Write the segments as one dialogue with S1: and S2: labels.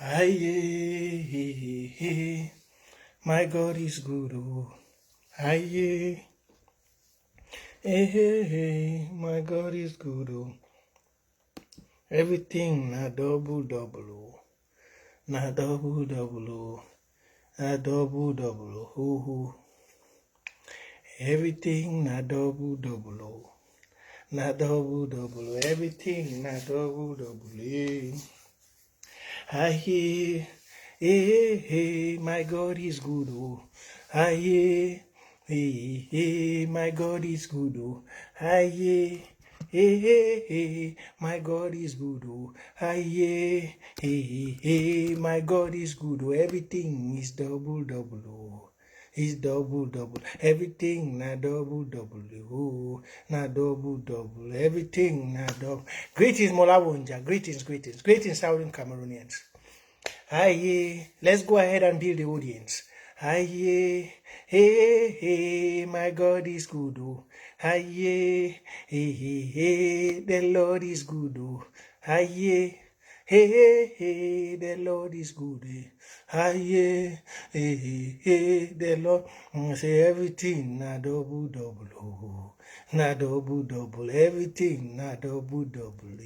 S1: Aye, my God is good. Oh, aye, my God is good. Oh, everything na double double. Oh, na double double. Oh, na double double. Oh, everything na double double. Oh, na double double. Everything na double double. Aye, my God is good. Oh, aye, my God is good. Oh, aye, my God is good. Oh, aye, my God is good. Oh, everything is double double. Oh. It's double double. Everything na double double. Oh, na double double. Everything na double. Greetings, Molawonja. Greetings, Southern Cameroonians. Aye, let's go ahead and build the audience. Aye, my God is good. Oh. Aye, the Lord is good. Oh. Aye. The Lord is good. Aye, the Lord. Say everything na double double. Oh. Na double double. Everything na double double.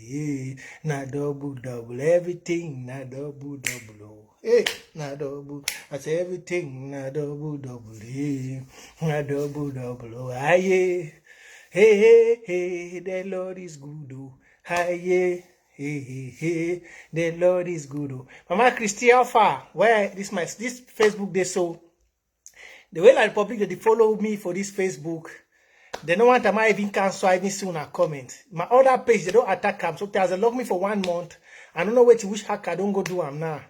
S1: Na double double. Everything na double double. Oh. Na double. I say everything na double double. Na double double. Oh. Aye, the Lord is good. Oh. Aye. The Lord is good. Oh. Mama Christy Alpha, where this Facebook day so the way like public they follow me for this Facebook, they don't want to even cancel even soon a comment. My other page they don't attack them, so they lock me for 1 month. I don't know which hacker don't go do them now.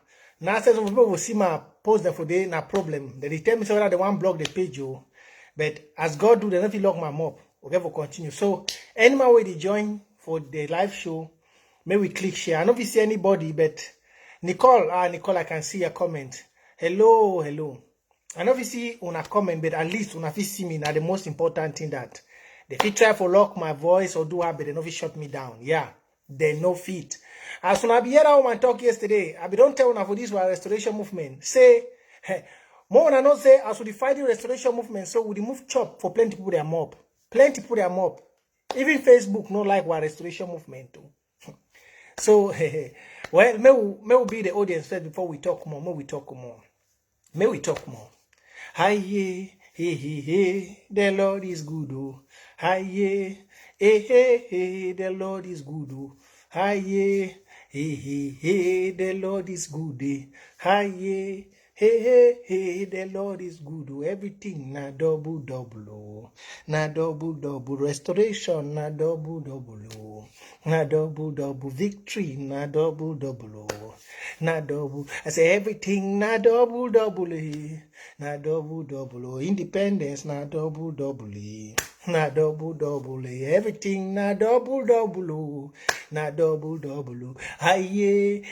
S1: Now some people will see my post them for day na problem. They tell me so that they want block the page, oh. But as God do, they don't lock my mob. Okay, for continue. So anyone way they join for the live show. May we click share. I don't see anybody, but Nicole, I can see a comment. Hello. I don't see on a comment, but at least on a see me. Now the most important thing that they fit try for lock my voice or do have, but they no fit shut me down. Yeah, they no fit. As when I be here on my talk yesterday, I be don't tell una for this was restoration movement. Say, more than not say as we fight the restoration movement, so we move chop for plenty people they are mob. Plenty people they are mob. Even Facebook no like what restoration movement too. So, well, may be the audience first before we talk more. May we talk more. Aye, the Lord is good. Oh. Aye, the Lord is good. Oh. Aye, the Lord is good. Aye, the Lord is good. Oh. Everything na double double. Oh. Na double double. Restoration na double double. Oh. Na double double. Victory na double double. Oh. Na double. I say everything na double double. Na double double. Oh. Independence na double double. Na double double. Everything na double double. Oh. Na double double. Aye,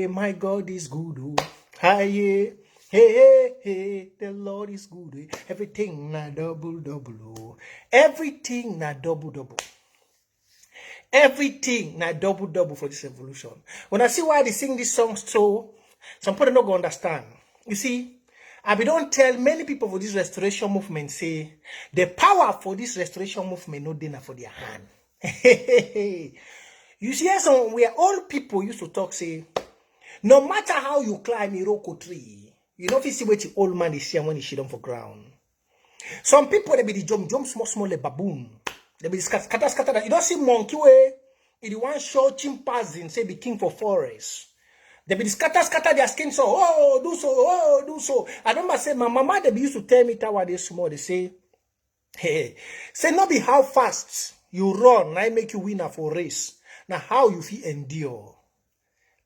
S1: my God is good. Oh. Aye, the Lord is good. Everything na double double. Everything na double double. Everything na double double for this evolution. When I see why they sing this song, so some people don't go understand. You see, I don't tell many people for this restoration movement say the power for this restoration movement no dinner for their hand. You see, some where old people used to talk say. No matter how you climb Iroko tree, you know if you see what the old man is saying when he shit on for ground. Some people they be the jump small like baboon. They be scatter. You don't see monkey way. If you want show chimpanzee say be king for forest. They be scatter their skin so do so. I remember say my mama they be used to tell me that while they small. They say, hey, say not be how fast you run, I make you winner for race. Now how you feel endure.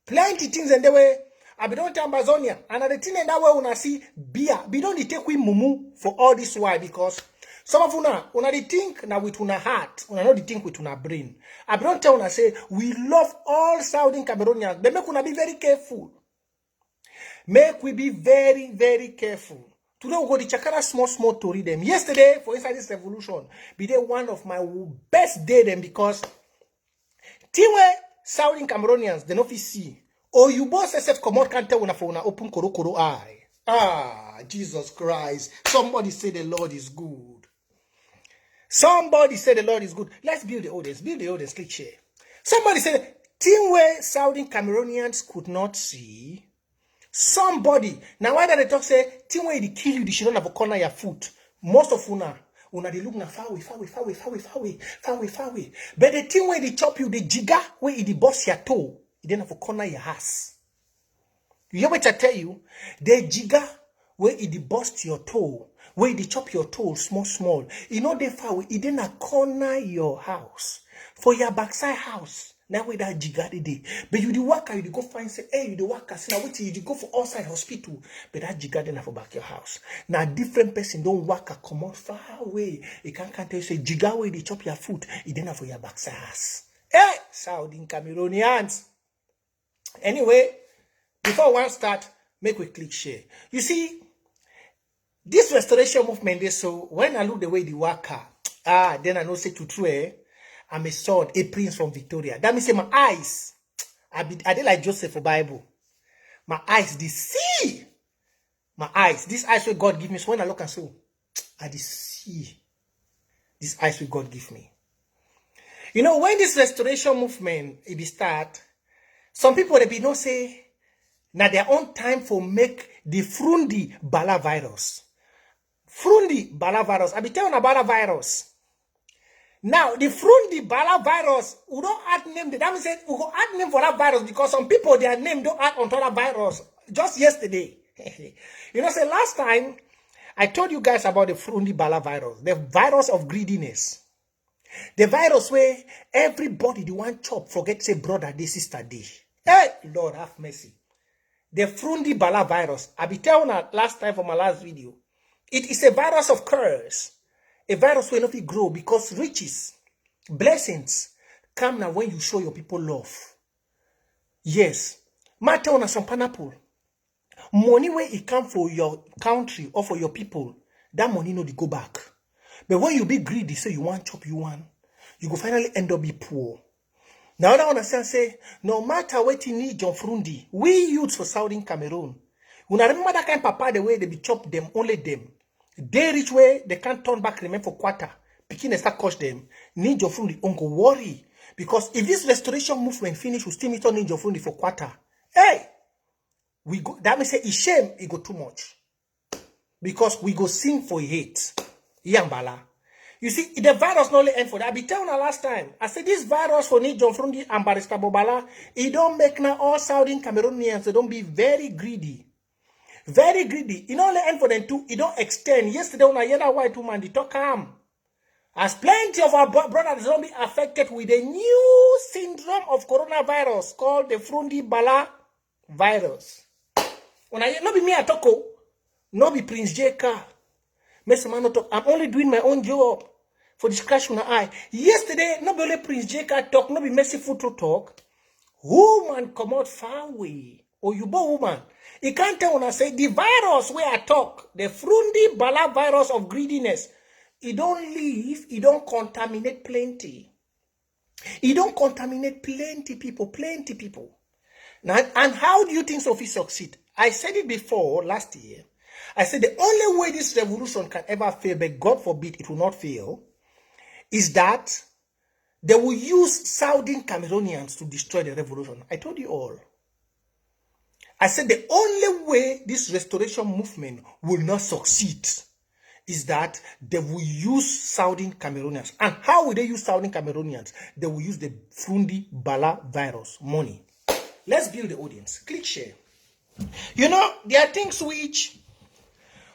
S1: Plenty things and the way I be don't tell Amazonia and the thing and that way when I see beer, be don't take we mumu for all this why because some of una they think now with una heart, una not they think with una brain. I be don't tell una say we love all Southern Cameroonians, but make una be very careful. Make we be very, very careful. Today we go to Chakara small to read them. Yesterday for inside this revolution, be there one of my best day them because Tiwe Southern Cameroonians, they no fit see or you both self comot can't tell una for una open koro eye. Ah, Jesus Christ. Somebody say the Lord is good. Somebody say the Lord is good. Let's build the audience. Build the audience. Click share. Somebody say, thing where Saudi Cameroonians could not see. Somebody. Now why did they talk say, thing where they kill you, they shouldn't have a corner your foot. Most of una they look na far away. But the thing where they chop you, the jigger where they bust your toe, it didn't have a corner your ass. You hear what I tell you? The jigger where it bust your toe, where it chop your toe small. You know they far away, it didn't corner your house. For your backside house. Now where that jigger day. But you the worker, you go find say, hey, you the worker, so now wait till you go for outside hospital. But that jigger didn't have back your house. Now different person don't work come out far away. You can't tell you say jigger where they chop your foot, it didn't have for your backside house. Hey, Saudi Cameroonians. Anyway, before one start, make we click share. You see, this restoration movement is so when I look the way the worker, then I know say to true, I'm a son, a prince from Victoria. That means say my eyes, I did like Joseph for Bible. My eyes, they see. My eyes, these eyes where God give me. So when I look and so, I see. These eyes where God give me. You know, when this restoration movement, it be start, some people, they be no say, now their own time for make the Frundi Bala virus. Frundi Bala virus. I be telling about a virus. Now, the Frundi Bala virus, we don't add name. That means we go add name for that virus because some people, their name don't add on to that virus. Just yesterday. You know, say last time, I told you guys about the Frundi Bala virus. The virus of greediness. The virus where everybody, the one chop, forget say brother, day, sister, day. Hey, Lord, have mercy. The Frundi Bala virus. I be telling you last time for my last video. It is a virus of curse. A virus will not grow because riches, blessings, come now when you show your people love. Yes. Matter on some pineapple. Money where it come for your country or for your people, that money no they go back. But when you be greedy, say you want chop, you go finally end up be poor. Now that understand say, no matter what you need John Frundi, we youths for Southern Cameroon. When I remember that kind of papa the way they be chop them, only them. They reach where they can't turn back, remain for quarter. Picking and start coach them. Need your Frundi, uncle worry. Because if this restoration movement finish, we still need to need your Frundi for quarter. Hey! We go, that means say, it's shame, it go too much. Because we go sing for hate. Yambala. You see, the virus not only end for that. I be telling her last time. I said this virus for need John Frundi and Barista Bobala, it don't make now all Southern Cameroonians, they don't be very greedy. Very greedy. It not only end for them too, it don't extend. Yesterday when I hear that white woman, they talk calm. As plenty of our brothers don't be affected with a new syndrome of coronavirus called the Frundi Bala virus. When I not be me at talk, not be Prince J CARR. I'm only doing my own job for this crash on the eye. Yesterday, not only Prince J CARR talk, not be merciful to talk. Woman come out far away. Or you bo woman. You can't tell when I say the virus where I talk, the Frundi Bala virus of greediness, it don't leave, it don't contaminate plenty. It don't contaminate plenty people. Now, and how do you think Sophie succeed? I said it before last year. I said the only way this revolution can ever fail, but God forbid it will not fail, is that they will use Southern Cameroonians to destroy the revolution. I told you all. I said the only way this restoration movement will not succeed is that they will use Southern Cameroonians. And how will they use Southern Cameroonians? They will use the Frundi Bala virus money. Let's build the audience. Click share. You know, there are things which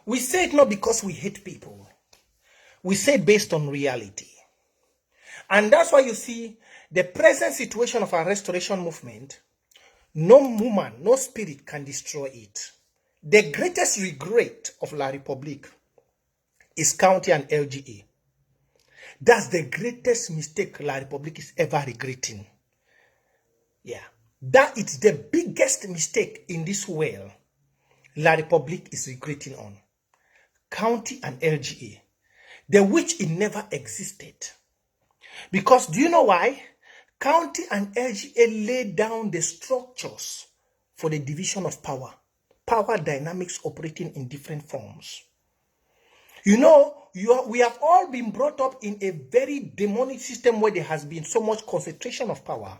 S1: we say it not because we hate people. We say it based on reality. And that's why you see the present situation of our restoration movement, no woman, no spirit can destroy it. The greatest regret of La Republique is county and LGA. That's the greatest mistake La Republique is ever regretting. Yeah. That is the biggest mistake in this world La Republique is regretting on. County and LGA. The which it never existed. Because do you know why? County and LGA laid down the structures for the division of power. Power dynamics operating in different forms. You know, we have all been brought up in a very demonic system where there has been so much concentration of power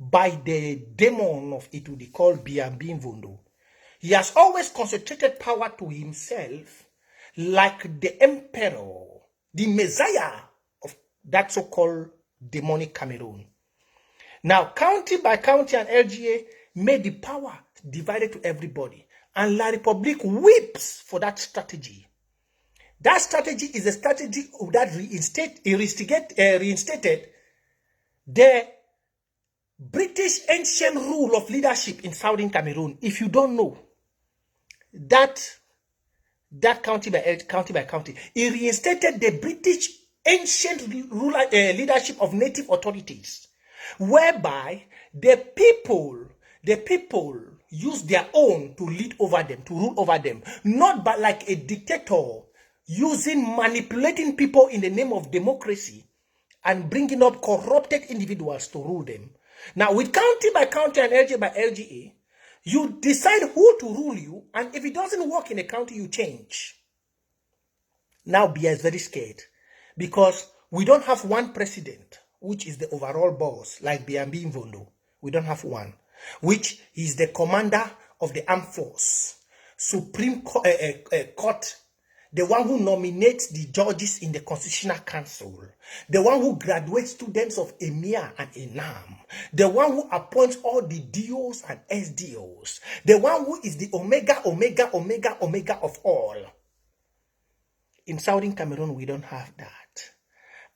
S1: by the demon of it would be called Biambin Vondo. He has always concentrated power to himself like the emperor, the messiah of that so-called demonic Cameroon. Now, county by county and LGA made the power divided to everybody. And La Republique weeps for that strategy. That strategy is a strategy that reinstated the British ancient rule of leadership in Southern Cameroon. If you don't know, that county by county, it reinstated the British ancient leadership of native authorities, whereby the people use their own to lead over them, to rule over them, not but like a dictator manipulating people in the name of democracy and bringing up corrupted individuals to rule them. Now, with county by county and LGA by LGA, you decide who to rule you, and if it doesn't work in a county, you change. Now, Bia is very scared because we don't have one president, which is the overall boss, like Biambi Mvondo. We don't have one, which is the commander of the armed force, Supreme Court, the one who nominates the judges in the Constitutional Council, the one who graduates students of EMIA and ENAM, the one who appoints all the DOs and SDOs, the one who is the omega of all. In Southern Cameroon, we don't have that.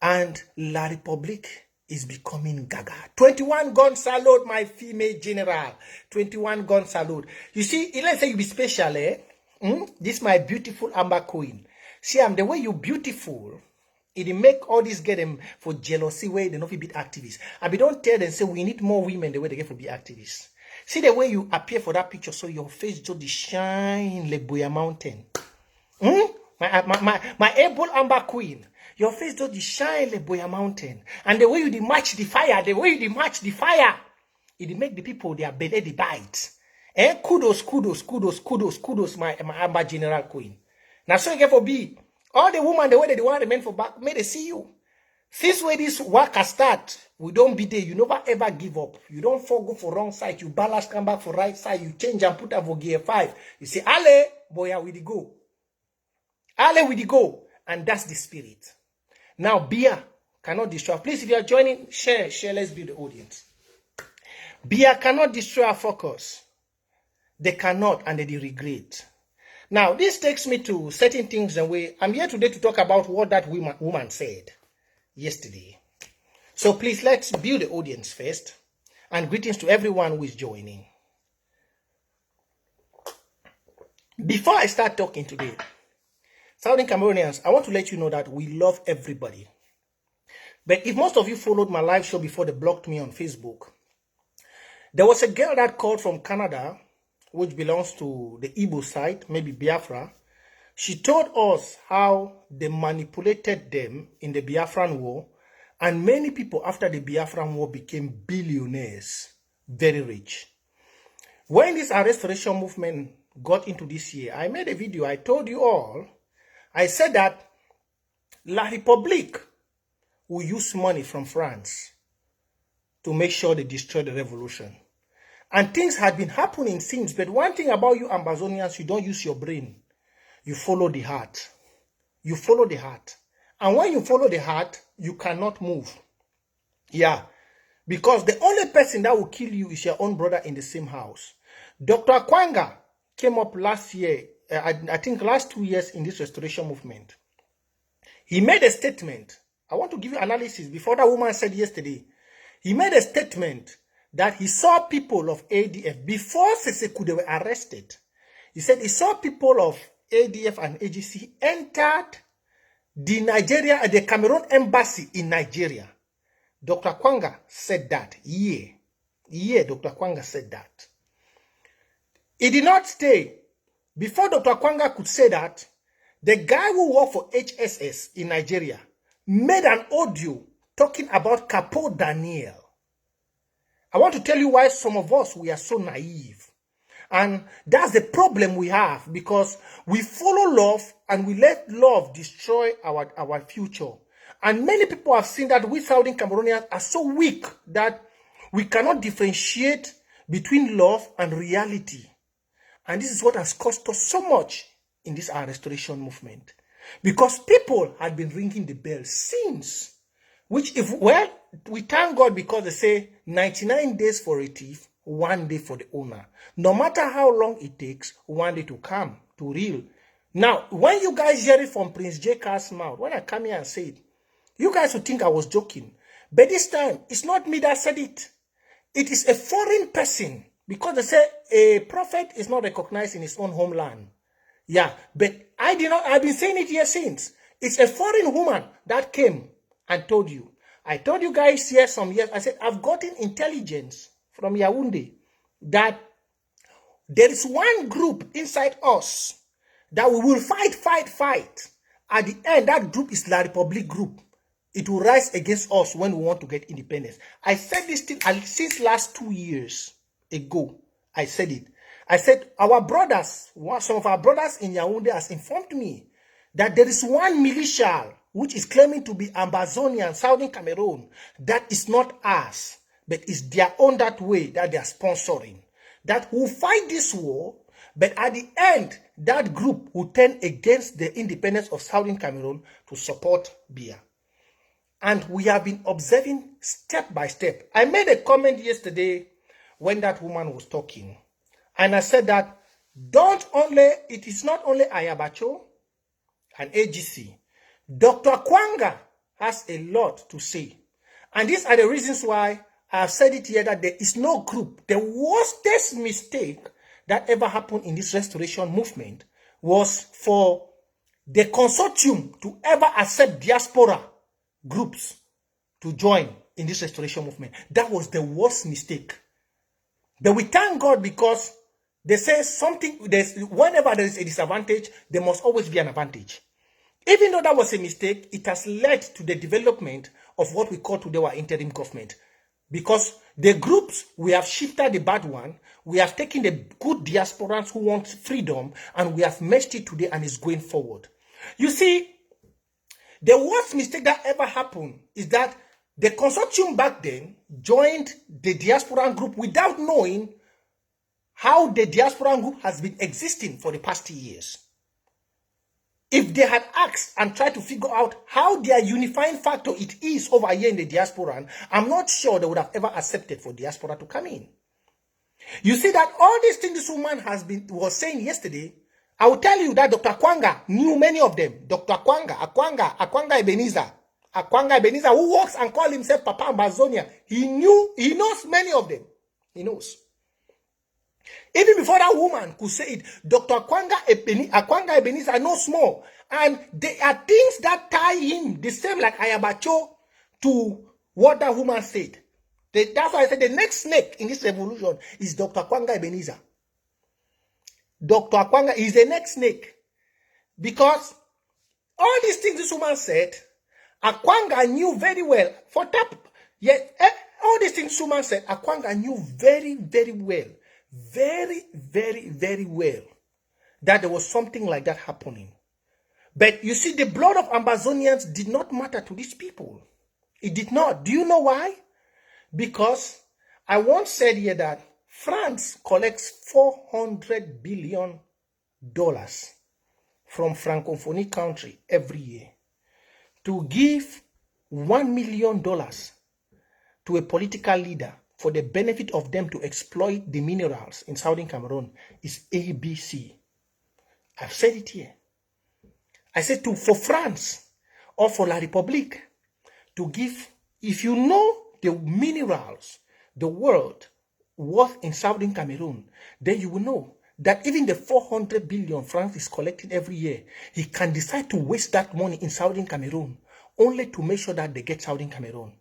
S1: And La Republique is becoming gaga. 21 gun salute, my female general. 21 gun salute. You see, let's say you be special, eh? This is my beautiful Amber Queen. See, the way you beautiful, it make all this get them for jealousy way they not be activists. And we don't tell them say we need more women the way they get for be activists. See the way you appear for that picture, so your face just shine like Boya Mountain. My able Amber Queen. Your face just shine like Boya Mountain. And the way you match the fire, it make the people their belly the bite. Kudos, my Amber General Queen. Now, so you get for be all the women the way they want the men for back, may they see you. Since where this work has start, we don't be there. You never ever give up. You don't fall go for wrong side. You balance, come back for right side. You change and put up for gear 5. You say, Ale, boy, with the go. Ale with the go. And that's the spirit. Now, beer cannot destroy. Please, if you are joining, share. Let's build the audience. Beer cannot destroy our focus. They cannot, and they regret. Now, this takes me to certain things the way I'm here today to talk about what that woman said yesterday. So please, let's build the audience first. And greetings to everyone who is joining. Before I start talking today, Southern Cameroonians, I want to let you know that we love everybody. But if most of you followed my live show before they blocked me on Facebook, there was a girl that called from Canada, which belongs to the Igbo side, maybe Biafra. She told us how they manipulated them in the Biafran War, and many people after the Biafran War became billionaires, very rich. When this restoration movement got into this year, I made a video, I told you all, I said that La Republique will use money from France to make sure they destroy the revolution. And things had been happening since. But one thing about you Ambazonians, you don't use your brain. You follow the heart. You follow the heart. And when you follow the heart, you cannot move. Yeah. Because the only person that will kill you is your own brother in the same house. Dr. Kwanga came up last year, I think last 2 years in this restoration movement. He made a statement. I want to give you analysis before that woman said yesterday. He made a statement that he saw people of ADF, before Seseku they were arrested. He said he saw people of ADF and AGC entered the Cameroon embassy in Nigeria. Dr. Kwanga said that. Yeah, Dr. Kwanga said that. He did not stay. Before Dr. Kwanga could say that, the guy who worked for HSS in Nigeria made an audio talking about Capo Daniel. I want to tell you why some of us, we are so naive. And that's the problem we have, because we follow love and we let love destroy our future. And many people have seen that we Southern Cameroonians are so weak that we cannot differentiate between love and reality. And this is what has cost us so much in this our restoration movement. Because people had been ringing the bell since. Which, we thank God, because they say 99 days for a thief, 1 day for the owner. No matter how long it takes, 1 day to come to real. Now, when you guys hear it from Prince J CARR's mouth, when I come here and say it, you guys would think I was joking. But this time, it's not me that said it. It is a foreign person, because they say a prophet is not recognized in his own homeland. Yeah, but I've been saying it here since. It's a foreign woman that came and told you. I told you guys here some years, I said, I've gotten intelligence from Yaoundé that there is one group inside us that we will fight. At the end, that group is La Republique group. It will rise against us when we want to get independence. I said this thing since last 2 years ago. I said it. I said, some of our brothers in Yaoundé has informed me that there is one militia which is claiming to be Ambazonia, Southern Cameroon, that is not us, but is their own that way that they are sponsoring. That will fight this war, but at the end, that group will turn against the independence of Southern Cameroon to support Biya. And we have been observing step by step. I made a comment yesterday when that woman was talking. And I said that it is not only Ayabacho and AGC. Dr. Kwanga has a lot to say. And these are the reasons why I have said it here, that there is no group. The worstest mistake that ever happened in this restoration movement was for the consortium to ever accept diaspora groups to join in this restoration movement. That was the worst mistake. But we thank God, because they say whenever there is a disadvantage, there must always be an advantage. Even though that was a mistake, it has led to the development of what we call today our interim government. Because the groups, we have shifted the bad one, we have taken the good diasporans who want freedom, and we have meshed it today, and it's going forward. You see, the worst mistake that ever happened is that the consortium back then joined the diaspora group without knowing how the diaspora group has been existing for the past 2 years. If they had asked and tried to figure out how their unifying factor it is over here in the diaspora, I'm not sure they would have ever accepted for diaspora to come in. You see that all these things this woman was saying yesterday, I will tell you that Dr. Kwanga knew many of them. Dr. Akwanga Ebenezer, who walks and calls himself Papa Ambazonia, he knows many of them. He knows. Even before that woman could say it, Dr. Akwanga Ebenezer knows more. And there are things that tie him, the same like Ayabacho, to what that woman said. That's why I said the next snake in this revolution is Dr. Akwanga Ebenezer. Dr. Akwanga is the next snake. Because all these things this woman said, Akwanga knew very well. All these things this woman said, Akwanga knew very, very well. Very, very, very well that there was something like that happening. But you see, the blood of Ambazonians did not matter to these people. It did not. Do you know why? Because I once said here that France collects $400 billion from Francophonie country every year. To give $1 million to a political leader for the benefit of them to exploit the minerals in Southern Cameroon is ABC. I've said it here. I said for France or for La République to give, if you know the minerals the world worth in Southern Cameroon, then you will know that even the 400 billion France is collecting every year, he can decide to waste that money in Southern Cameroon only to make sure that they get Southern Cameroon.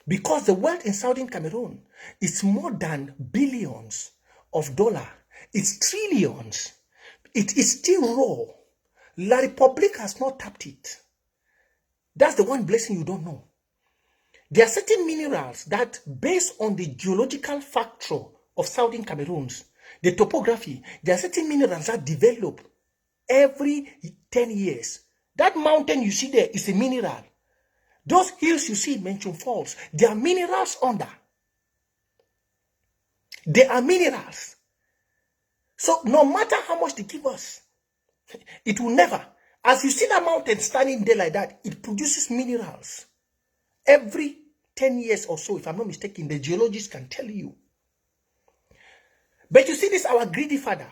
S1: Because the wealth in Southern Cameroon is more than billions of dollars. It's trillions. It is still raw. La République has not tapped it. That's the one blessing you don't know. There are certain minerals that, based on the geological factor of Southern Cameroons, The topography, there are certain minerals that develop every 10 years. That mountain you see there is a mineral. Those hills you see in Mention Falls, there are minerals under. There are minerals. So no matter how much they give us, it will never. As you see that mountain standing there like that, it produces minerals. Every 10 years or so, if I'm not mistaken, the geologists can tell you. But you see this, our greedy father,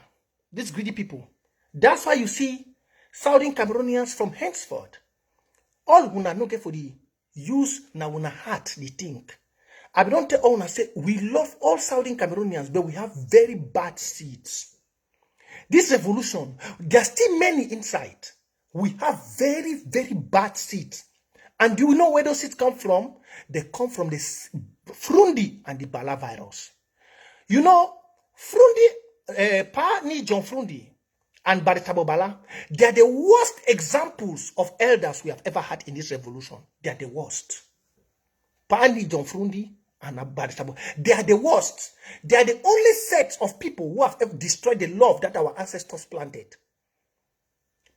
S1: these greedy people. That's why you see Southern Cameroonians from henceforth, all who no get for the use na una heart, the think. I don't tell all say we love all Southern Cameroonians, but we have very bad seeds. This revolution, there are still many inside. We have very, very bad seeds. And do you know where those seeds come from? They come from the Frundi and the Bala virus. You know, Frundi, Pa Ni John Frundi and Baritabo Bala, they are the worst examples of elders we have ever had in this revolution. They are the worst. Pa Ni John Frundi and Baritabo, they are the worst. They are the only set of people who have ever destroyed the love that our ancestors planted.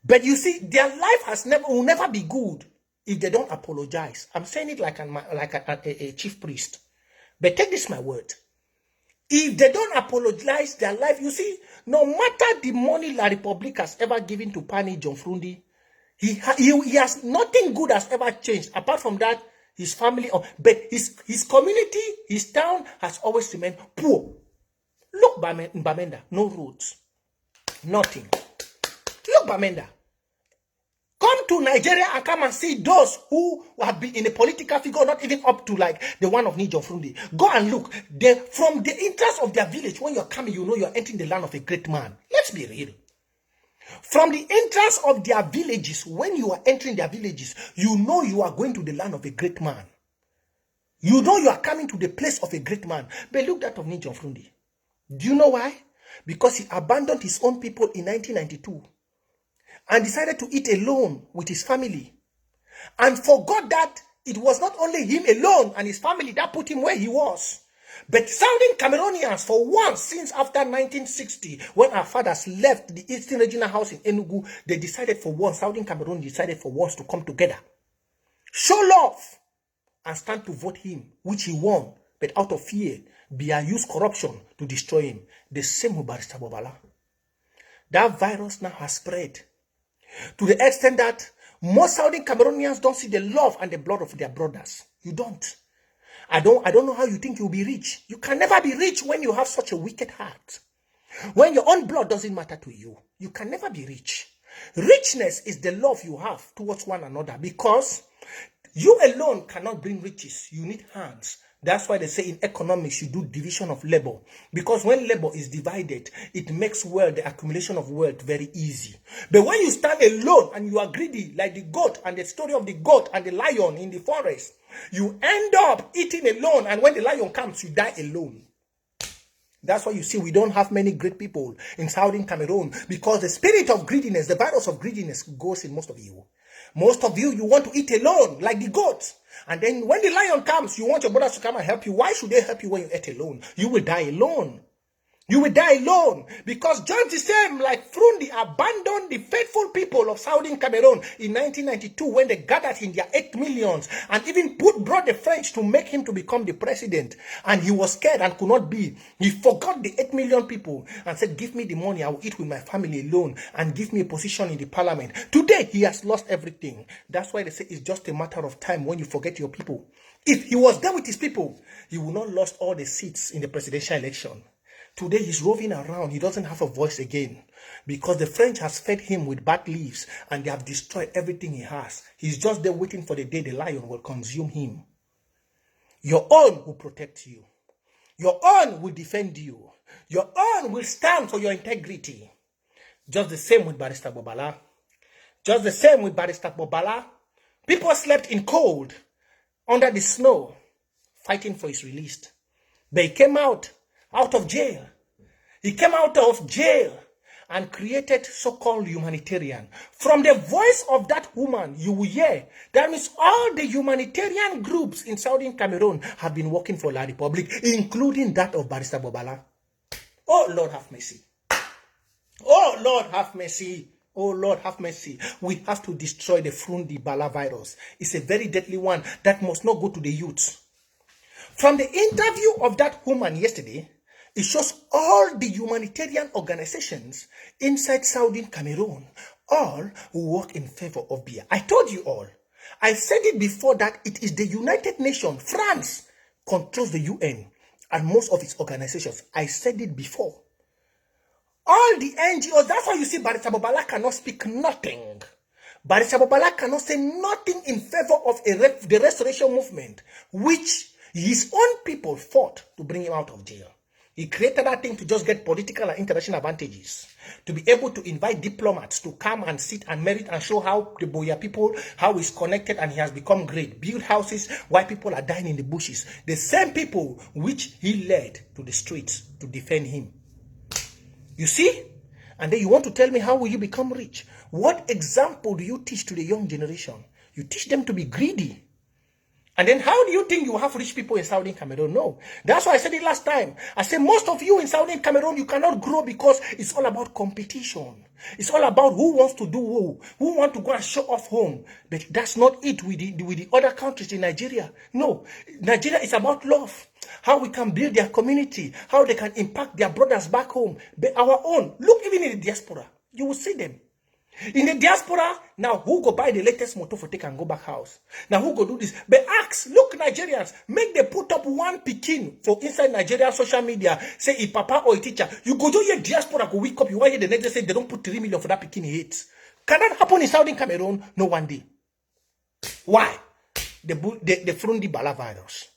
S1: But you see, their life will never be good if they don't apologize. I'm saying it like a chief priest. But take this my word. If they don't apologize their life, you see, no matter the money La Republic has ever given to Pani John Frundi, he has nothing good has ever changed. Apart from that, his family, but his community, his town has always remained poor. Look, Bamenda, no roads, nothing. Look, Bamenda. Come to Nigeria and come and see those who have been in a political figure, not even up to like the one of Nijo Frundi. Go and look. From the interest of their village, when you're coming, you know you're entering the land of a great man. Let's be real. From the interest of their villages, when you are entering their villages, you know you are going to the land of a great man. You know you are coming to the place of a great man. But look that of Nijo Frundi. Do you know why? Because he abandoned his own people in 1992. And decided to eat alone with his family. And forgot that it was not only him alone and his family that put him where he was. But Southern Cameroonians, for once, since after 1960, when our fathers left the Eastern Regional House in Enugu, they decided for once, Southern Cameroon decided for once to come together. Show love and stand to vote him, which he won. But out of fear, Biya used corruption to destroy him. The same with Barrister Bobala. That virus now has spread. To the extent that most Southern Cameroonians don't see the love and the blood of their brothers. You don't. I don't know how you think you'll be rich. You can never be rich when you have such a wicked heart. When your own blood doesn't matter to you, you can never be rich. Richness is the love you have towards one another, because you alone cannot bring riches. You need hands. That's why they say in economics, you do division of labor. Because when labor is divided, it makes wealth, the accumulation of wealth, very easy. But when you stand alone and you are greedy, like the goat and the story of the goat and the lion in the forest, you end up eating alone. And when the lion comes, you die alone. That's why you see we don't have many great people in Southern Cameroon, because the spirit of greediness, the virus of greediness goes in most of you. Most of you want to eat alone, like the goat. And then when the lion comes, you want your brothers to come and help you. Why should they help you when you eat alone? You will die alone. You will die alone, because just the same like Frundi abandoned the faithful people of Southern Cameroon in 1992 when they gathered in their 8 millions and even brought the French to make him to become the president. And he was scared and could not be. He forgot the 8 million people and said, give me the money, I will eat with my family alone, and give me a position in the parliament. Today, he has lost everything. That's why they say it's just a matter of time when you forget your people. If he was there with his people, he would not lost all the seats in the presidential election. Today he's roving around. He doesn't have a voice again, because the French has fed him with bad leaves and they have destroyed everything he has. He's just there waiting for the day the lion will consume him. Your own will protect you. Your own will defend you. Your own will stand for your integrity. Just the same with Barrister Bobala. Just the same with Barrister Bobala. People slept in cold, under the snow, fighting for his release. They came out of jail. He came out of jail and created so-called Humanitarian. From the voice of that woman, you will hear that means all the humanitarian groups in Southern Cameroon have been working for La Republic, including that of Barrister Bobala. Oh, Lord, have mercy. Oh, Lord, have mercy. Oh, Lord, have mercy. We have to destroy the Frundi Bala virus. It's a very deadly one that must not go to the youth. From the interview of that woman yesterday, it shows all the humanitarian organizations inside Southern Cameroon, all who work in favor of beer. I told you all. I said it before that it is the United Nations, France, controls the UN and most of its organizations. I said it before. All the NGOs, that's why you see Barisa Bobala cannot speak nothing. Barisa Bobala cannot say nothing in favor of the restoration movement, which his own people fought to bring him out of jail. He created that thing to just get political and international advantages, to be able to invite diplomats to come and sit and merit and show how the Boya people, how he's connected and he has become great. Build houses while people are dying in the bushes. The same people which he led to the streets to defend him. You see? And then you want to tell me how will you become rich? What example do you teach to the young generation? You teach them to be greedy. And then how do you think you have rich people in Southern Cameroon? No. That's why I said it last time. I said most of you in Southern Cameroon, you cannot grow because it's all about competition. It's all about who wants to do who want to go and show off home. But that's not it with the other countries in Nigeria. No. Nigeria is about love. How we can build their community. How they can impact their brothers back home. But our own. Look even in the diaspora. You will see them. In the diaspora, now who go buy the latest motor for take and go back house? Now who go do this? But ask, look Nigerians, make they put up one Pekin for inside Nigeria social media. Say if papa or a teacher, you go do your diaspora, go wake up, you want the next day say they don't put 3 million for that Pekin he hates. Can that happen in Southern Cameroon? No one day. Why? The Frundi Bala virus.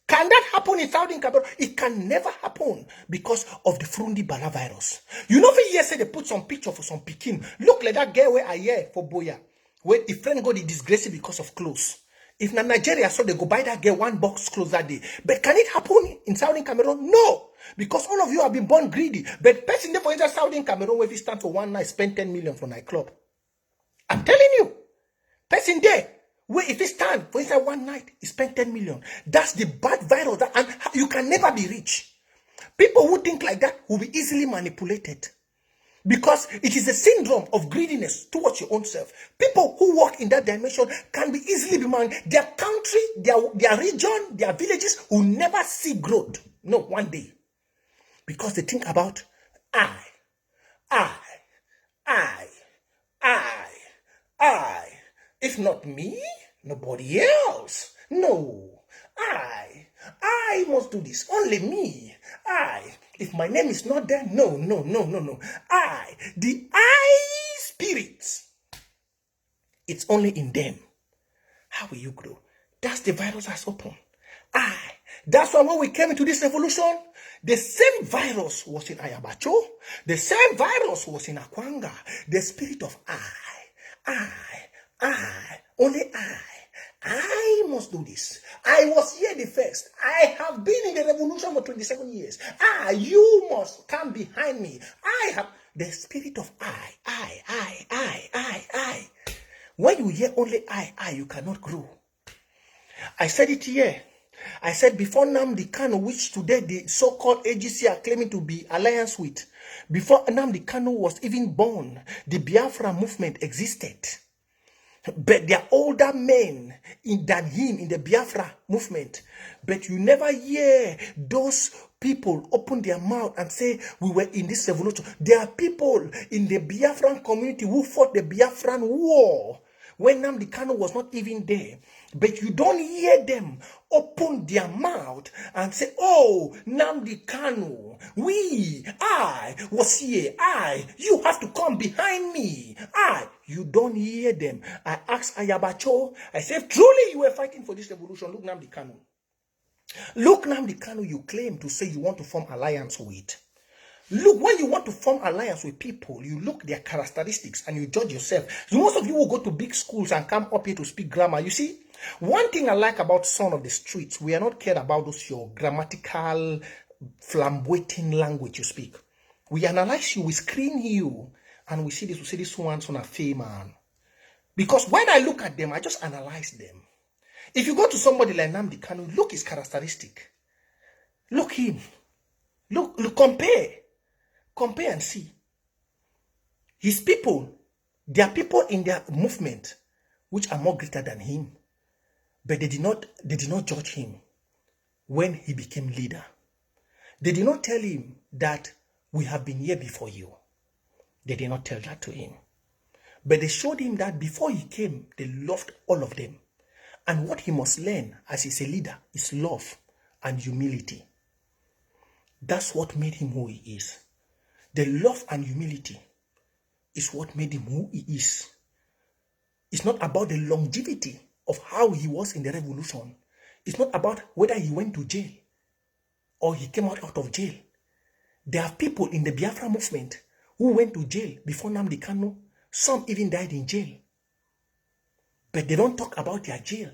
S1: Can that happen in Southern Cameroon? It can never happen because of the Frundi Bala virus. You know, for years they put some picture for some Pekin. Look like that girl where I hear for Boya, where the friend got the disgrace because of clothes. If na Nigeria, so they go buy that girl one box clothes that day. But can it happen in Southern Cameroon? No. Because all of you have been born greedy. But person there for instance Southern Cameroon, where if you stand for one night, spend 10 million for nightclub. I'm telling you. Person there. Where if he stand for inside one night, he spent 10 million. That's the bad virus. And you can never be rich. People who think like that will be easily manipulated. Because it is a syndrome of greediness towards your own self. People who work in that dimension can be easily be manipulated. Their country, their region, their villages will never see growth. No, one day. Because they think about I. If not me, nobody else. No, I must do this. Only me. If my name is not there, no. The I spirits. It's only in them. How will you grow? That's the virus has opened. That's why when we came into this revolution, the same virus was in Ayabacho. The same virus was in Akwanga. The spirit of only I must do this. I was here the first. I have been in the revolution for 27 years. You must come behind me. I have the spirit of I. When you hear only I, you cannot grow. I said it here. I said before Nnamdi Kanu, which today the so-called AGC are claiming to be alliance with, before Nnamdi Kanu was even born, the Biafra movement existed. But they are older men than him in the Biafra movement. But you never hear those people open their mouth and say, we were in this revolution. There are people in the Biafran community who fought the Biafran war when Nnamdi Kanu was not even there. But you don't hear them open their mouth and say, oh, Nnamdi Kanu, I was here. You have to come behind me. You don't hear them. I asked Ayabacho, I said, truly you were fighting for this revolution. Look, Nnamdi Kanu. Look, Nnamdi Kanu, you claim to say you want to form alliance with. Look, when you want to form alliance with people, you look their characteristics and you judge yourself. So most of you will go to big schools and come up here to speak grammar. You see, one thing I like about Son of the Streets, we are not cared about those your grammatical, flamboyant language you speak. We analyze you, we screen you, and we say this one's on a fame man. Because when I look at them, I just analyze them. If you go to somebody like Nnamdi Kanu, look his characteristic. Look him. Look, compare. Compare and see. His people, there are people in their movement which are more greater than him, but they did not judge him when he became leader. They did not tell him that we have been here before you. They did not tell that to him. But they showed him that before he came, they loved all of them. And what he must learn as he's a leader is love and humility. That's what made him who he is. The love and humility is what made him who he is. It's not about the longevity of how he was in the revolution. It's not about whether he went to jail or he came out of jail. There are people in the Biafra movement who went to jail before Nnamdi Kanu. Some even died in jail. But they don't talk about their jail.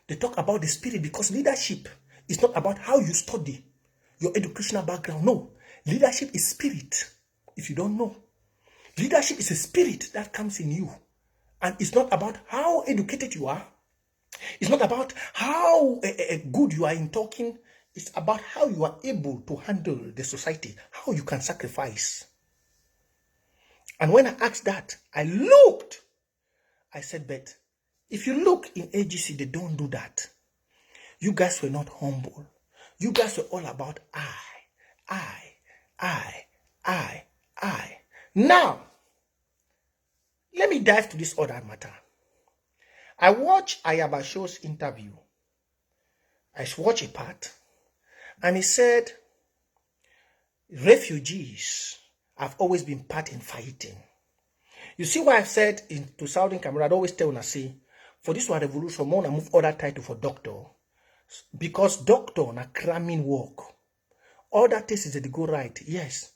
S1: They talk about the spirit, because leadership is not about how you study, your educational background. No. Leadership is spirit, if you don't know. Leadership is a spirit that comes in you. And it's not about how educated you are. It's not about how good you are in talking. It's about how you are able to handle the society, how you can sacrifice. And when I asked that, I looked. I said, but if you look in AGC, they don't do that. You guys were not humble. You guys were all about I. Now, let me dive to this other matter. I watched Ayabasho's interview. I watched a part. And he said, refugees have always been part in fighting. You see why I've said to Southern Cameroon, I'd always tell una say, for this one revolution, I want to move other title for doctor. Because doctor na cramming work. All that takes is that they go right. Yes.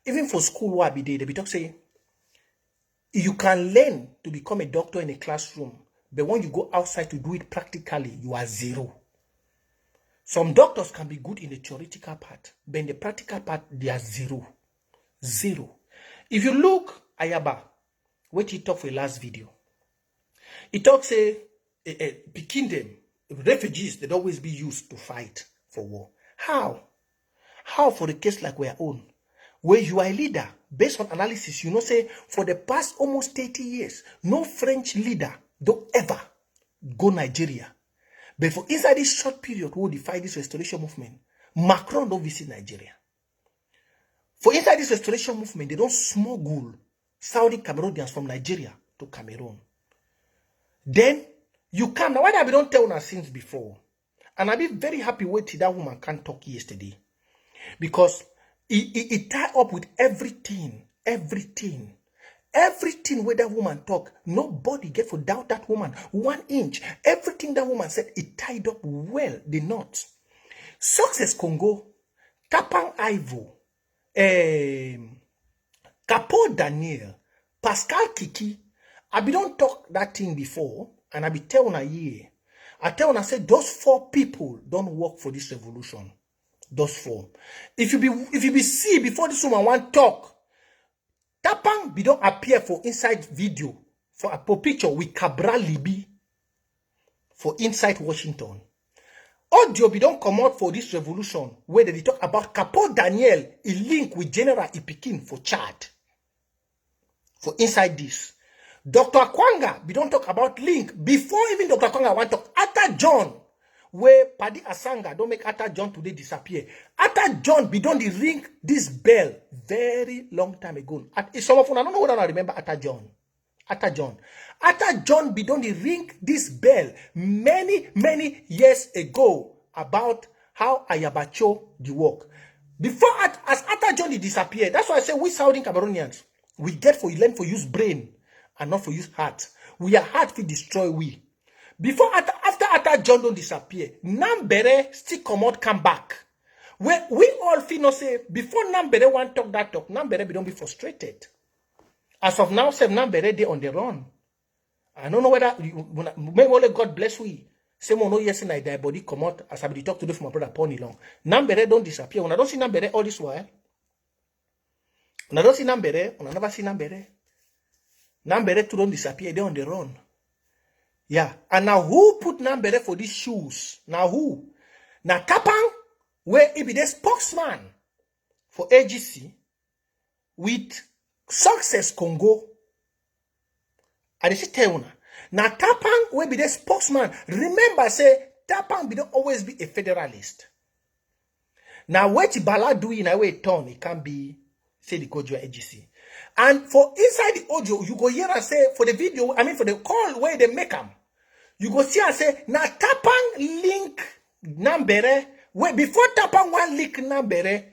S1: Even for school, what be there, they be talk say, you can learn to become a doctor in a classroom, but when you go outside to do it practically, you are zero. Some doctors can be good in the theoretical part, but in the practical part, they are zero. Zero. If you look, Ayaba, what he talked for the last video, he talks say, picking them, refugees, they'd always be used to fight for war. How? How for a case like our own, where you are a leader, based on analysis, you know, say, for the past almost 30 years, no French leader don't ever go Nigeria. But for inside this short period, who defy this restoration movement, Macron don't visit Nigeria. For inside this restoration movement, they don't smuggle Saudi Cameroonians from Nigeria to Cameroon. Then you come. Now, why have we don't tell us since before? And I'll be very happy with that woman can't talk yesterday. Because it tie up with everything where that woman talk. Nobody get to doubt that woman 1 inch. Everything that woman said, it tied up well, the knots. Success Congo, Tapang Ivo, Capo Daniel, Pascal Kiki. I be don't talk that thing before, and I be telling a year. I tell her, I say, those 4 people don't work for this revolution. Those 4. If you be see before this woman want talk, Tapang be don't appear for inside video for a picture with Cabral Libi for inside Washington. Audio be don't come out for this revolution where they talk about Capo Daniel, a link with General Ipikin for Chad. For inside this. Dr. Akwanga be don't talk about link before even Dr. Akwanga want talk. After John, where Paddy Asanga don't make Atta John today disappear. Atta John be don't ring this bell very long time ago. Some of you I don't know whether I remember Atta John. Atta John be don't ring this bell many years ago about how Ayabacho the work. Before as Atta John disappear, that's why I say we Southern Cameroonians, we get for learn for use brain and not for use heart. We are heart to destroy we. Before after John don't disappear, Nambere still come back. Where we all feel say before Nambere want talk that talk, Nambere be don't be frustrated. As of now, say Nambere they on the run. I don't know whether maybe only God bless we. Say no yes in their body come out as I be talk today from my brother Pony Long. Nambere don't disappear. When I don't see Nambere all this while. When I don't see Nambere, when I never see Nambere. Nambere too don't disappear, they on the run. Yeah, and now who put Nambere for these shoes? Now who? Now Tapang, where he be the spokesman for AGC, with Success Congo. And she tell una. Now Tapang will be the spokesman. Remember, say Tapang will not always be a federalist. Now what Bala do in a way turn, it can be say the Kojo AGC. And for inside the audio, you go hear and say for the video, I mean for the call where they make them, you go see and say now Tapang link Nambere. Wait, before Tapang one link Nambere,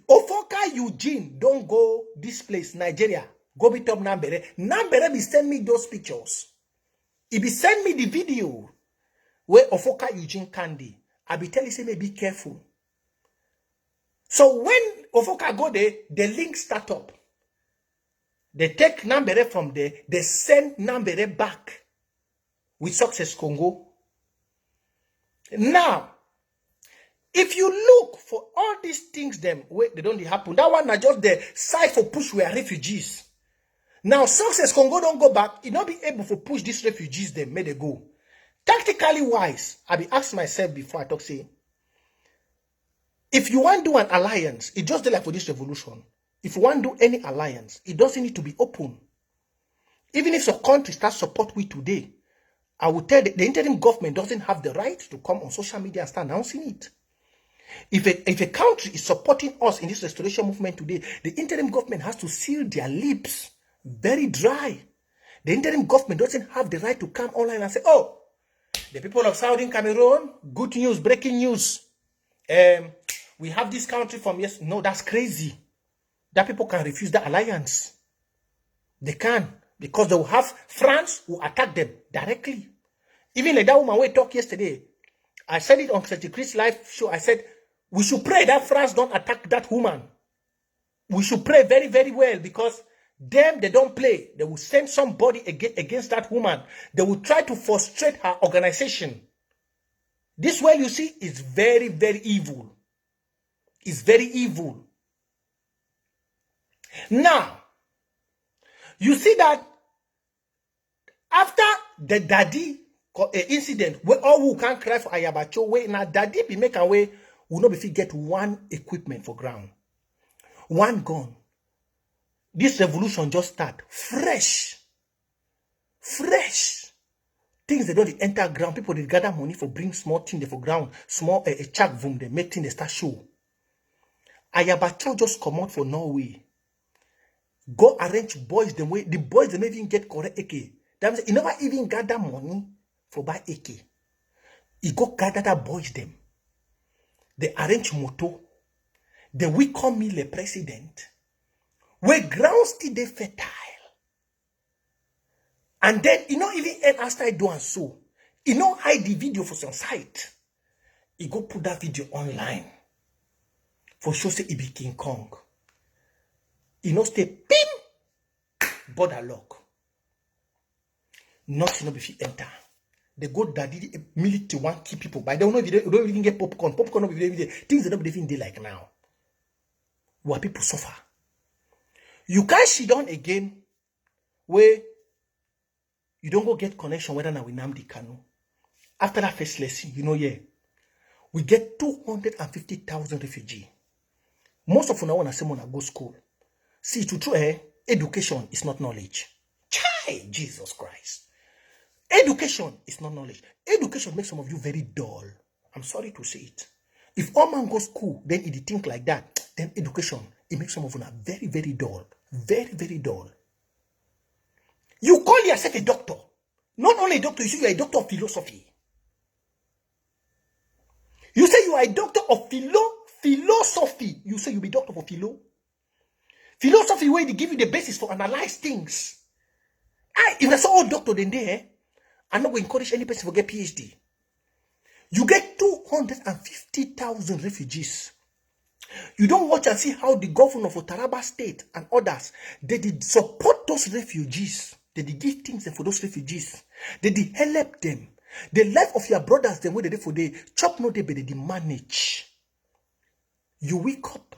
S1: Ofoka Eugene don't go this place, Nigeria. Go be top Nambere. Nambere be send me those pictures. He be send me the video where Ofoka Eugene Candy. I be telling say be careful. So when Ofoka go there, the link start up. They take Nambere from there, they send Nambere back with Success Congo. Now, if you look for all these things, them where they don't happen, that one are just the side for push where refugees. Now, Success Congo don't go back, it not be able to push these refugees, them may they go. Tactically wise, I be asked myself before I talk, say, if you want to do an alliance, it just like for this revolution. If you want to do any alliance, it doesn't need to be open. Even if some country starts support we today, I will tell the interim government doesn't have the right to come on social media and start announcing it. If a country is supporting us in this restoration movement today, the interim government has to seal their lips very dry. The interim government doesn't have the right to come online and say, oh, the people of Southern Cameroon, good news, breaking news. We have this country from yes. No, that's crazy. That people can refuse the alliance. They can, because they will have France who attack them directly. Even like that woman we talked yesterday, I said it on St. Chris live show. I said we should pray that France don't attack that woman. We should pray very, very well, because them they don't play. They will send somebody against that woman. They will try to frustrate her organization. This way you see is very, very evil. It's very evil. Now, you see that after the daddy incident, where all who can cry for Ayabacho, where now daddy be make away, will not be fit get one equipment for ground, one gun. This revolution just start fresh. Things they don't enter ground. People they gather money for bring small thing they for ground, small a check boom they make thing they start show. Ayabacho just come out for Norway. Go arrange boys the way the boys they never even get correct AK. That means he never even gather money for buy AK. He go gather that boys them. They arrange moto. They will come me the president. Where ground still they fertile. And then he not even end after doing so. He not hide the video for some site. He go put that video online. For sure say he be King Kong. He not stay pim border lock. Nothing not be fit enter. They go daddy military one key people. But they don't know if they don't even get popcorn. Popcorn not be there. Things that don't be even there like now. Where people suffer. You can't sit down again where you don't go get connection whether now we Nnamdi Kanu. After that first lesson, you know, yeah, we get 250,000 refugees. Most of them want to say want to go school. See, to true, education is not knowledge. Chai, Jesus Christ. Education is not knowledge. Education makes some of you very dull. I'm sorry to say it. If all man goes school, then if you think like that, then education, it makes some of you very, very dull. Very, very dull. You call yourself a doctor. Not only a doctor, you say you are a doctor of philosophy. You say you are a doctor of philosophy. You say you be doctor for philo. Philosophy where they give you the basis for analyze things. If that's all doctor then there, I'm not going to encourage any person to get PhD. You get 250,000 refugees. You don't watch and see how the governor of Taraba State and others, they did support those refugees. They did give things for those refugees. They did help them. The life of your brothers, the way they did for the chop no day, but they did manage. You wake up.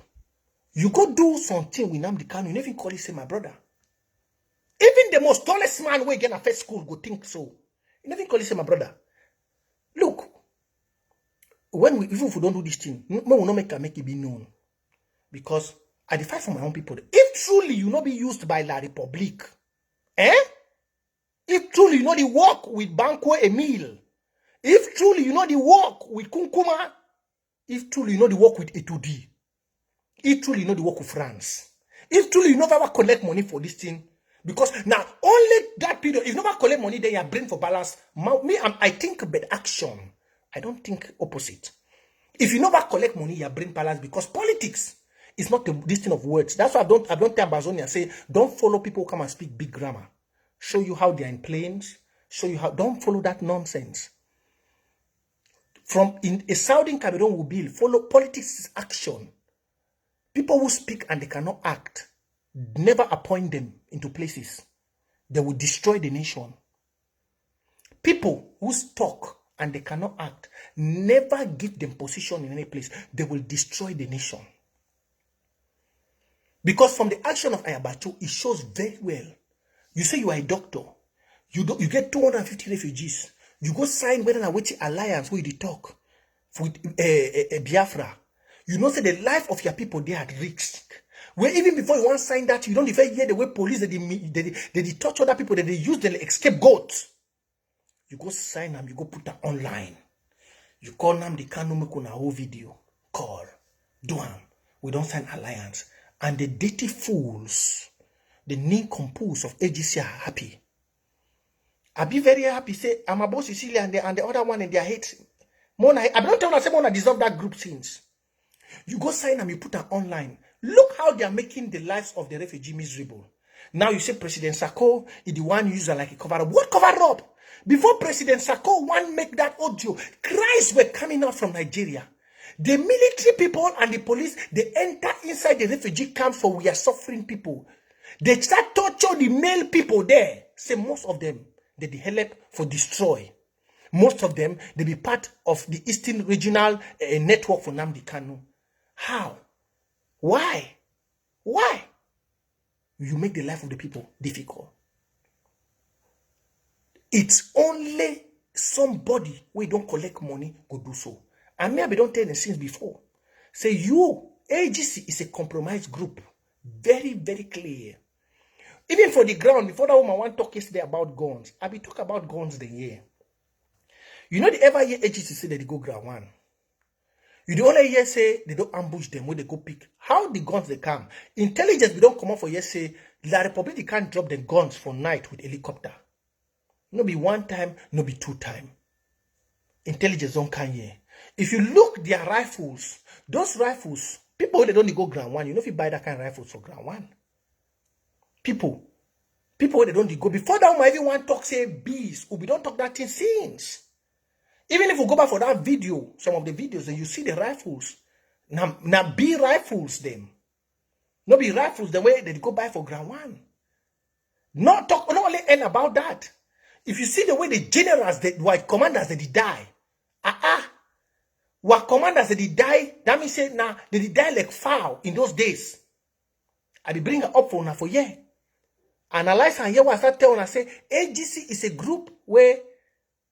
S1: You go do something with Nnamdi Kanu. You never call it say my brother. Even the most tallest man who get a first school go think so. You never call it say my brother. Look, when we even if we don't do this thing, no will not make it be known. Because I dey fight for my own people. If truly you not be used by La Republique, if truly you know the work with Banco Emile, if truly you know the work with Kunkuma, if truly you know the work with Etudi, if truly you know the work with France, if truly you never collect money for this thing, because now only that period, if you never collect money, then you brain for balance. I think bad action. I don't think opposite. If you never collect money, you brain balance, because politics is not this thing of words. That's why I don't tell Amazonia, say don't follow people who come and speak big grammar. Show you how they are in planes. Show you how. Don't follow that nonsense. From in a Southern Cameroon will be follow politics is action. People who speak and they cannot act, never appoint them into places. They will destroy the nation. People who talk and they cannot act, never give them position in any place. They will destroy the nation. Because from the action of Ayabacho, it shows very well. You say you are a doctor. You get 250 refugees. You go sign whether or which alliance where you talk with Biafra. You know, say the life of your people, they are at risk. Where even before you want to sign that, you don't even hear the way police, they touch other people, that they use the scapegoats. You go sign them, you go put them online. You call them, they can't make a whole video. Call. Do them. We don't sign alliance. And the dirty fools, the nincompoops of AGC are happy. I be very happy, say, I'm about Cecilia and the other one in their hate. Mona, I don't tell them, say, Mona deserve that group since. You go sign them, you put them online. Look how they are making the lives of the refugee miserable. Now you say President Sako is the one user like a cover-up. What cover-up? Before President Sako one make that audio, cries were coming out from Nigeria. The military people and the police, they enter inside the refugee camp for we are suffering people. They start torture the male people there. Say most of them, they help for destroy. Most of them, they be part of the Eastern Regional Network for Nnamdi Kanu. How? Why? Why? You make the life of the people difficult. It's only somebody who don't collect money go do so. And maybe don't tell them since before. Say you, AGC is a compromised group. Very, very clear. Even for the ground, before that woman want to talk yesterday about guns, I be talk about guns the year. You know the ever year AGC say that they go ground one. You the only year say they don't ambush them when they go pick. How the guns they come? Intelligence we don't come out for year say La Republic can't drop the guns for night with helicopter. No be one time, no be two time. Intelligence don't come here. If you look their rifles, those rifles, people they don't go ground one. You know if you buy that kind of rifles for ground one. People they don't go before that one even want talk say bees. We don't talk that thing since. Even if we go back for that video, some of the videos, and you see the rifles. Now be rifles them. No be rifles the way they go buy for ground one. Not only end about that. If you see the way the generals, the white commanders, they die. What commanders they die, that means say now they die like foul in those days. I be bring up for now for yeah. Analyze and hear what I start telling. I say AGC is a group where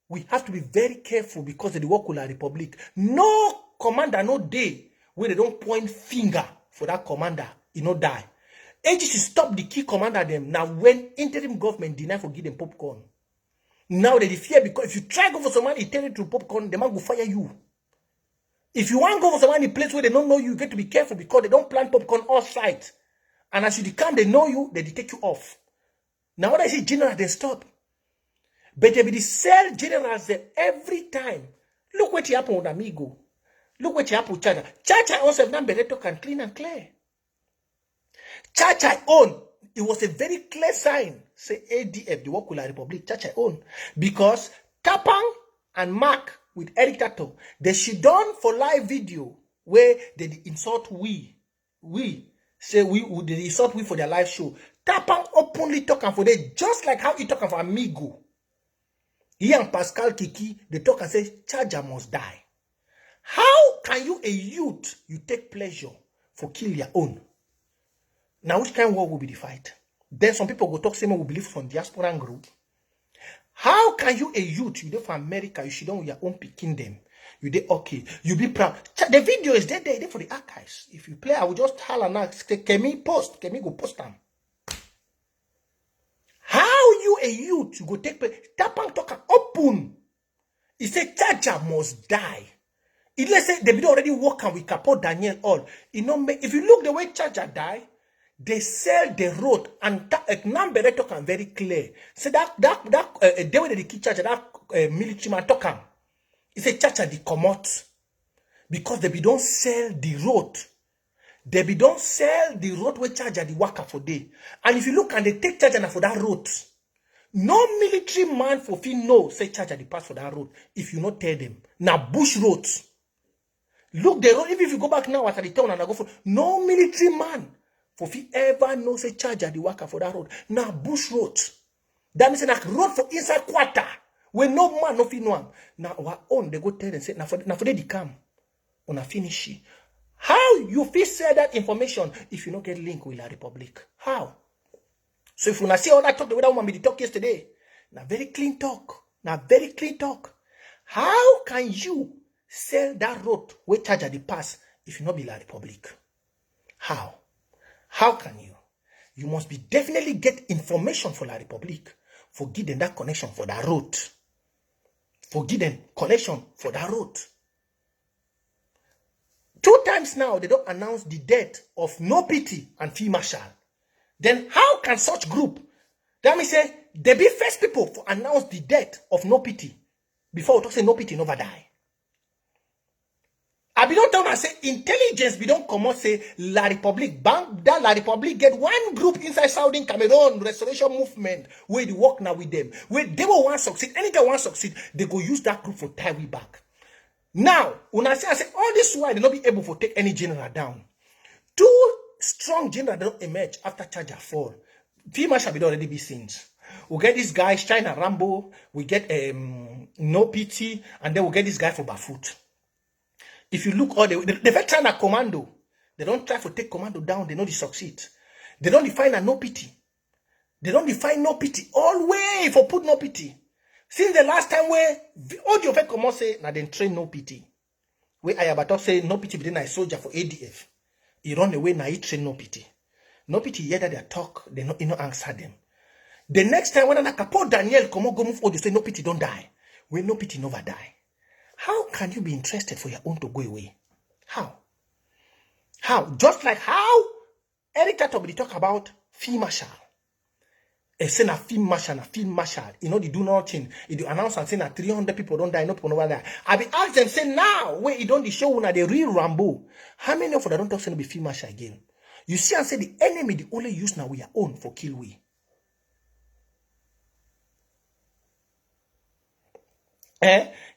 S1: we have to be very careful because of the work with the Republic. No commander, no day where they don't point finger for that commander, he no die. AGC stop the key commander them. Now when interim government deny for give them popcorn. Now they fear because if you try go for somebody territory popcorn, the man will fire you. If you want to go for somebody place where they don't know you, you get to be careful because they don't plant popcorn outside. And as you come, they know you, they take you off. Now when I say general, they stop. But they be the same generals that every time. Look what happened with Amigo. Look what happened with Chacha. Chacha also have done Bereto can clean and clear. Chacha own. It was a very clear sign. Say ADF, the work with the Republic. Chacha own. Because Tapang and Mark with Eric Tato, they should done for live video where they insult we. Say they insult we for their live show. Tapang openly talking for them, just like how he talking for Amigo. He and Pascal Kiki, they talk and say, Charger must die. How can you, a youth, you take pleasure for kill your own? Now, which kind of war will be the fight? Then some people go talk, say, we believe from diaspora group. How can you, a youth, you do from America, you should do your own picking them? You dey okay. You be proud. The video is there for the archives. If you play, I will just holler now. Kemi post. Kemi go post them. How you a youth, you go take place? Tapang talk open. He said, Charger must die. Let's say they be already working with Capo Daniel all. You know, if you look the way Charger die, they sell the road and number talk very clear. So that the way they keep Charger, that military man talk him. He said Charger the come out because they be don't sell the road. They be don't sell the road where Charger the worker for day. And if you look and they take Charger for that road. No military man for feel no say Charger the pass for that road. If you not tell them. Now bush roads. Look the road. Even if you go back now after the town and I go for no military man for feel ever no say Charger the worker for that road. Now bush roads. That means like road for inside quarter. Where no man no feel no am. Now our own they go tell them say now for they come. On a finish. How you feel say that information if you not get link with La Republic? How? So if you not see all that talk the way that woman made the talk yesterday, now very clean talk. Now very clean talk. How can you sell that road where Charger the pass if you not be La Republic? How? How can you? You must be definitely get information for La Republic. Forgive them that connection for that road. Forgive them connection for that road. 2 times now they don't announce the death of No Pity and Fee Marshall. Then how can such group, that means say, they be first people to announce the death of No Pity before we talk say No Pity never die. I be don't tell and say intelligence be don't come out say La Republic bank that La Republic get one group inside Southern Cameroon restoration movement where they work now with them where they will want succeed. Anything want succeed, they go use that group for tie we back. Now, when I say all this while they not be able to take any general down. 2 strong general don't emerge after Charger fall. Female shall be already be seen. We get this guy, China Rambo, we get No Pity, and then we get this guy for Bafoot. If you look all they first try a commando. They don't try to take commando down, they know they succeed. They don't define a No Pity. They don't define No Pity. All way for put No Pity. Since the last time where all your come out say now then train No Pity. Where Ayabato say No Pity be a soldier for ADF. He run away now he train No Pity. No Pity hear that they talk, they no answer them. The next time when Capo Daniel come go move, you say No Pity don't die. When No Pity never die. How can you be interested for your own to go away? How? How? Just like how Eric Tato be talk about Fee Marshall. Say na Fee Marshall. You know they do nothing. You do announce and say na 300 people don't die, no people over there. I be ask them say now where you don't the show na the real Rambo. How many of them don't talk say no be Fee Marshall again? You see and say the enemy the only use now we are own for kill we.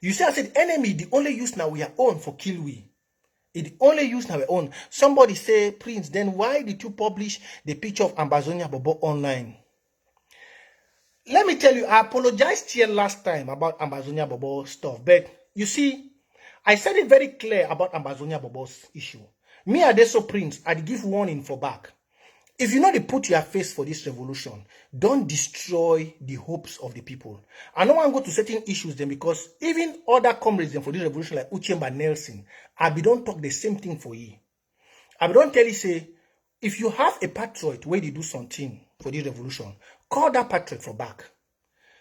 S1: You see, I said enemy, the only use now we are own for kill we. It only use now we own. Somebody say, Prince, then why did you publish the picture of Ambazonia Bobo online? Let me tell you, I apologized here last time about Ambazonia Bobo stuff. But you see, I said it very clear about Ambazonia Bobo's issue. Me, Adeso Prince, I'd give warning for back. If you know they put your face for this revolution, don't destroy the hopes of the people. I don't want to go to certain issues then because even other comrades for this revolution like Uchemba Nelson, I be don't talk the same thing for you. I be don't tell you say, if you have a patriot where they do something for this revolution, call that patriot for back.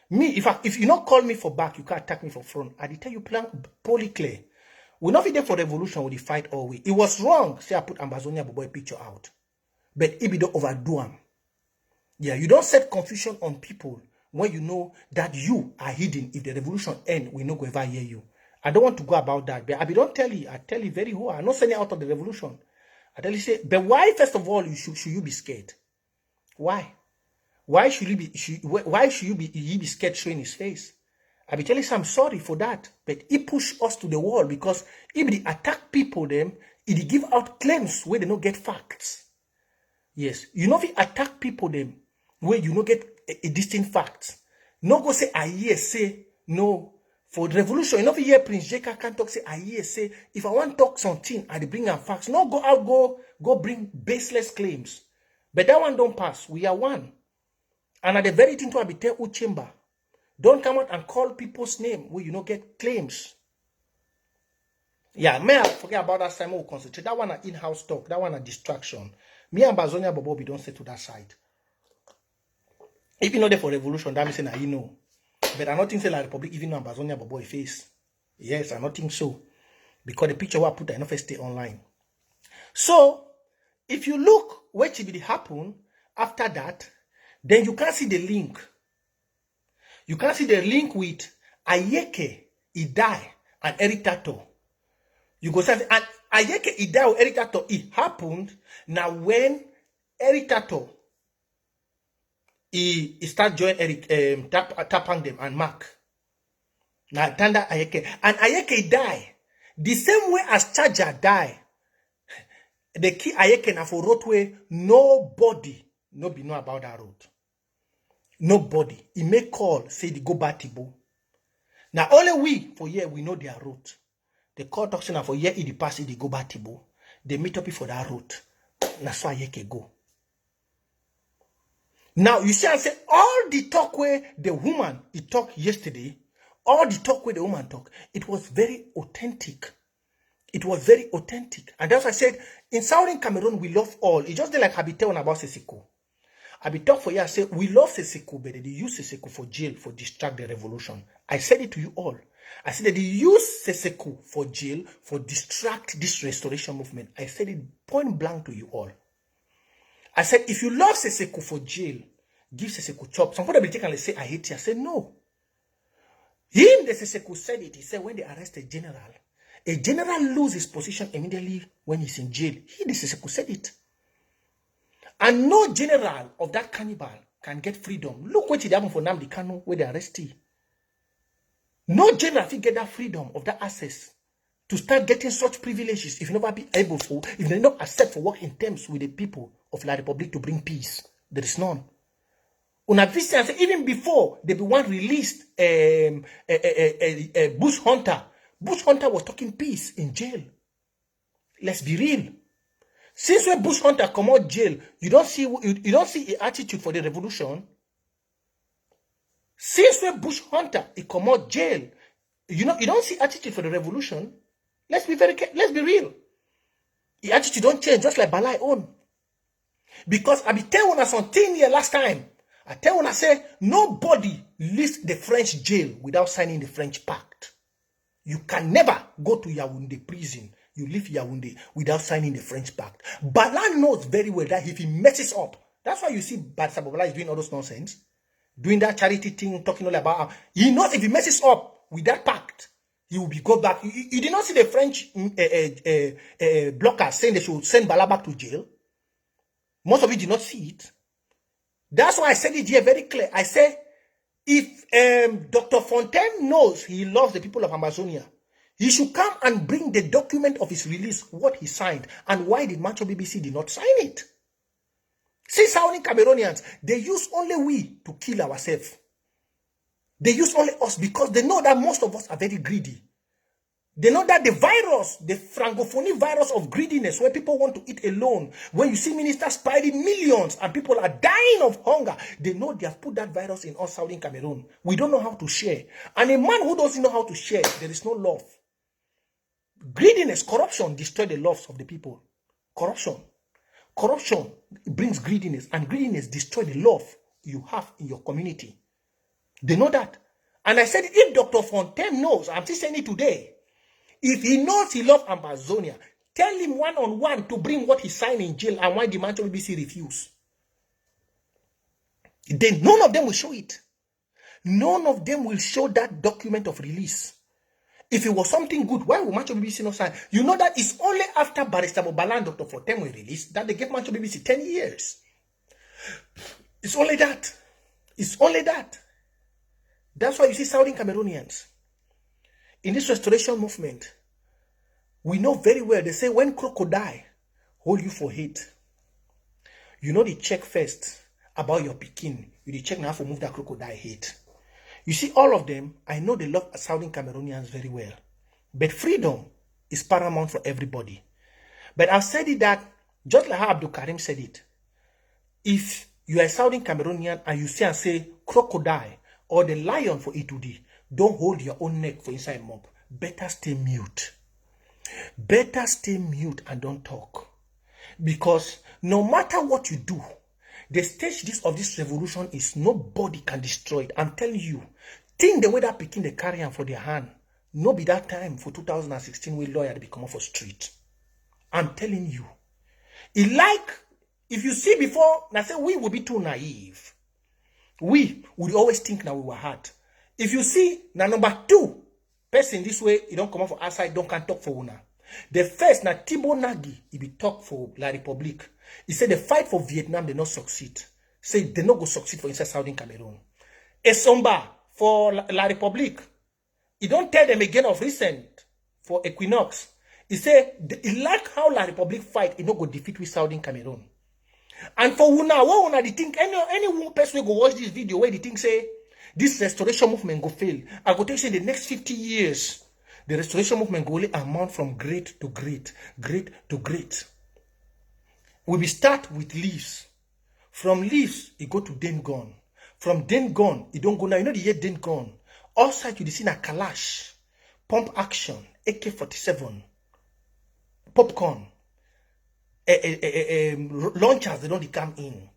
S1: Me, if you not call me for back, you can't attack me for front. I tell you plan poorly clear. We're not there for revolution with the fight all way. It was wrong. Say I put Ambazonia Bobo picture out. But if you don't overdo them, yeah, you don't set confusion on people when you know that you are hidden. If the revolution ends, we not go ever hear you. I don't want to go about that, but I don't tell you. I tell you very well. I'm not sending out of the revolution. I tell you say, but why first of all should you be scared? Why? Why should you be scared showing his face? I be telling you, I'm sorry for that, but he push us to the wall because if they attack people, them it give out claims where they don't get facts. Yes, you know if you attack people them where you no get a distinct facts. No go say I hear say no for the revolution. You know if you hear Prince J CARR can't talk say I hear say if I want to talk something I bring out facts. No go out go bring baseless claims. But that one don't pass. We are one. And at the very thing to be tell Uchemba, don't come out and call people's name where you no get claims. Yeah, may I forget about that time? We'll concentrate. That one an in-house talk. That one a distraction. Me and Bazonia Bobo, we don't say to that side. If you know there for revolution, that means you know. But I don't think say like Republic even know Bazonia Bobo face. Yes, I don't think so. Because the picture I put I not stay online. So if you look what will happen after that, then you can see the link. You can see the link with Ayeke, Idai, and Eric Tato. You go say, and Ayeke, Idai, or Eric Tato, it happened now when Eric Tato he start join Eric Tapang them and Mark. Now Tanda Ayeke. And Ayeke die. The same way as Charger die. The key Ayeke na for roadway, nobody no be know about that road. Nobody. He make call, say the go back Tibo. Now only we for here we know their route. The call doctrine for here the pass the go back Tibo. They meet up for that route. Now so Ayeke go. Now you see I say all the talk where the woman he talked yesterday, all the talk where the woman talk, it was very authentic. It was very authentic. And that's why I said in Southern Cameroon we love all. It's just like I be telling about Seseko. I be talk for you, I say, we love Seseko, but they use Seseko for jail, for distract the revolution. I said it to you all. I said that they use Seseko for jail, for distract this restoration movement. I said it point blank to you all. I said, if you love Seseko for jail, give Seseko chop. Some people will take and say, I hate you. I said, no. Him, the Seseko said it. He said, when they arrested general, a general lose his position immediately when he's in jail. He, the Seseko, said it. And no general of that cannibal can get freedom. Look what it happened for Nnamdi Kanu where they arrest him. No general can get that freedom of that access to start getting such privileges if you never be able for, if they not accept for work in terms with the people of La Republic to bring peace. There is none. Even before they be one released bush hunter. Bush hunter was talking peace in jail. Let's be real. Since when bush hunter come out jail, you don't see an attitude for the revolution. Since when bush hunter he come out jail, you don't see attitude for the revolution. Let's be real. The attitude don't change just like Balai own. Because I be telling us something here last time. I tell when I say nobody leaves the French jail without signing the French pact. You can never go to Yaoundé prison. You leave Yaoundé without signing the French pact. Bala knows very well that if he messes up, that's why you see Badsa Bobala is doing all those nonsense, doing that charity thing, talking all about. He knows if he messes up with that pact, he will be go back. You did not see the French blockers saying they should send Bala back to jail. Most of you did not see it. That's why I said it here very clear. I say, if Dr. Fontaine knows he loves the people of Amazonia, he should come and bring the document of his release, what he signed, and why did Macho BBC did not sign it. See, Southern Cameroonians, they use only we to kill ourselves. They use only us because they know that most of us are very greedy. They know that the virus, the Francophonie virus of greediness, where people want to eat alone, when you see ministers spreading millions and people are dying of hunger, they know they have put that virus in us, Southern Cameroon. We don't know how to share. And a man who doesn't know how to share, there is no love. Greediness, corruption destroy the loves of the people. Corruption brings greediness, and greediness destroy the love you have in your community. They know that. And I said, if Dr. Fontaine knows, I'm still saying it today, if he knows he loves Amazonia, tell him one-on-one to bring what he signed in jail and why the Mancho BBC refused. Then none of them will show it. None of them will show that document of release. If it was something good, why would Mancho BBC not sign? You know that it's only after Barrister Mobala and Dr. Fontaine were released that they gave Mancho BBC 10 years. It's only that. It's only that. That's why you see Southern Cameroonians in this restoration movement, we know very well, they say when crocodile hold you for hate, you know they check first about your Pekin. You check now for move that crocodile hate. You see all of them, I know they love Southern Cameroonians very well. But freedom is paramount for everybody. But I've said it that, just like how Abdul Karim said it, if you are a Southern Cameroonian and you say crocodile or the lion for E2D, don't hold your own neck for inside mob. Better stay mute. Better stay mute and don't talk. Because no matter what you do, the stage of this revolution is nobody can destroy it. I'm telling you, think the way that picking the carrier for their hand. No be that time for 2016 we lawyer to become off for street. I'm telling you. It like, if you see before, I say we will be too naive. We would always think that we were hard. If you see, now number 2, person this way, you don't come out for outside, don't can talk for una. The first, na Tibo Nagi, he be talk for La Republique. He said the fight for Vietnam, they not succeed. Say they not go succeed for inside Southern Cameroon. Esomba for La Republique. He don't tell them again of recent for Equinox. He say, he like how La Republique fight, he not go defeat with Southern Cameroon. And for una, what una they think, any one person go watch this video where they think say, this restoration movement go fail. I go tell you say the next 50 years, the restoration movement will only amount from great to great, great to great. We will start with leaves. From leaves, it go to Dengon. From Dengon, it don't go now. You know the year Dengon. Outside, you see a Kalash, pump action, AK-47, popcorn, launchers, they don't come in.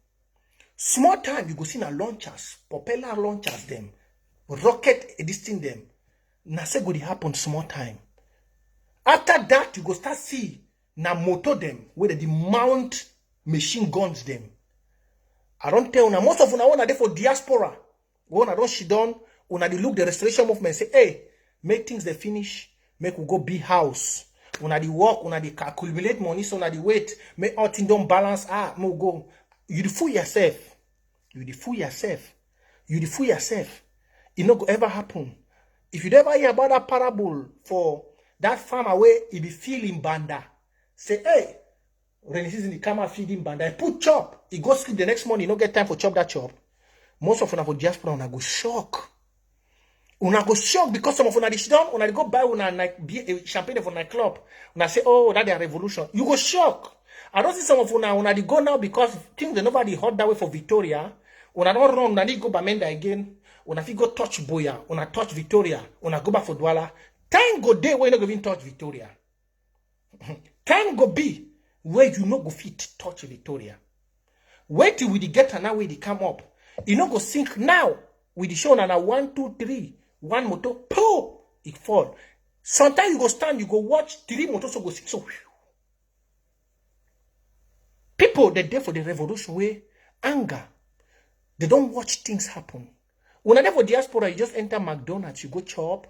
S1: Small time, you go see na launchers, propeller launchers them, rocket editing them. Na say go dey happen small time. After that, you go start see na motor them, where they mount machine guns them. I don't tell una, most of una wanna dey for diaspora. Una don't sit down, una dey look the restoration movement, say, hey, make things they finish, make we go be house. Una dey work, una dey calculate money, so una dey wait, make all things don't balance. Mo go. You dey fool yourself. You dey fool yourself. You dey fool yourself. It no go ever happen. If you never hear about that parable for that farmer where he be feeding banda, say, hey, rainy season he come out feeding banda, he put chop, he go sleep the next morning, he no get time for chop that chop. Most of una for diaspora, una go shock. Una go shock because some of una dey down, una go buy una like champagne for nightclub. Una say, oh, that they are revolution. You go shock. I don't see some of una dey go now because things they never dey hot that way for Victoria. Una don't run, una need go Bamenda again. Una fit go touch Boya, una touch Victoria, una go back for Douala. Time go day where you no go even touch Victoria. Time go be where you no go fit touch Victoria. Wait till we get now where they come up. You no go sink now with the show na 1, 2, 3. One motor, pooh, it fall. Sometimes you go stand, you go watch 3 motors so go sink. So whew. People they there for the revolution way anger. They don't watch things happen. When I there for diaspora, you just enter McDonald's, you go chop,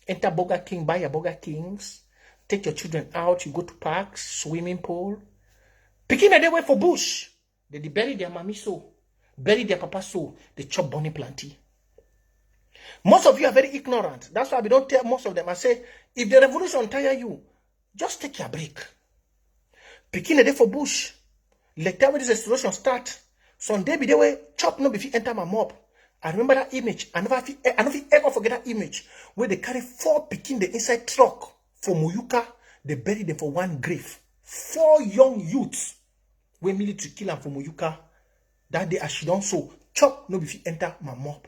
S1: enter Burger King, buy your Burger Kings, take your children out, you go to parks, swimming pool. Picking a day way for bush. They bury their mommy so, bury their papa so, they chop bunny planty. Most of you are very ignorant. That's why we don't tell most of them. I say, if the revolution tire you, just take your break. Picking a day for bush. Let time when this restoration start. Sunday be the way chop no if you enter my mob. I remember that image. I never ever forget that image where they carry 4 picking the inside truck for Moyuka. They bury them for one grave. 4 young youths where military kill them for Moyuka. That day as she done so, chop no if you enter my mob.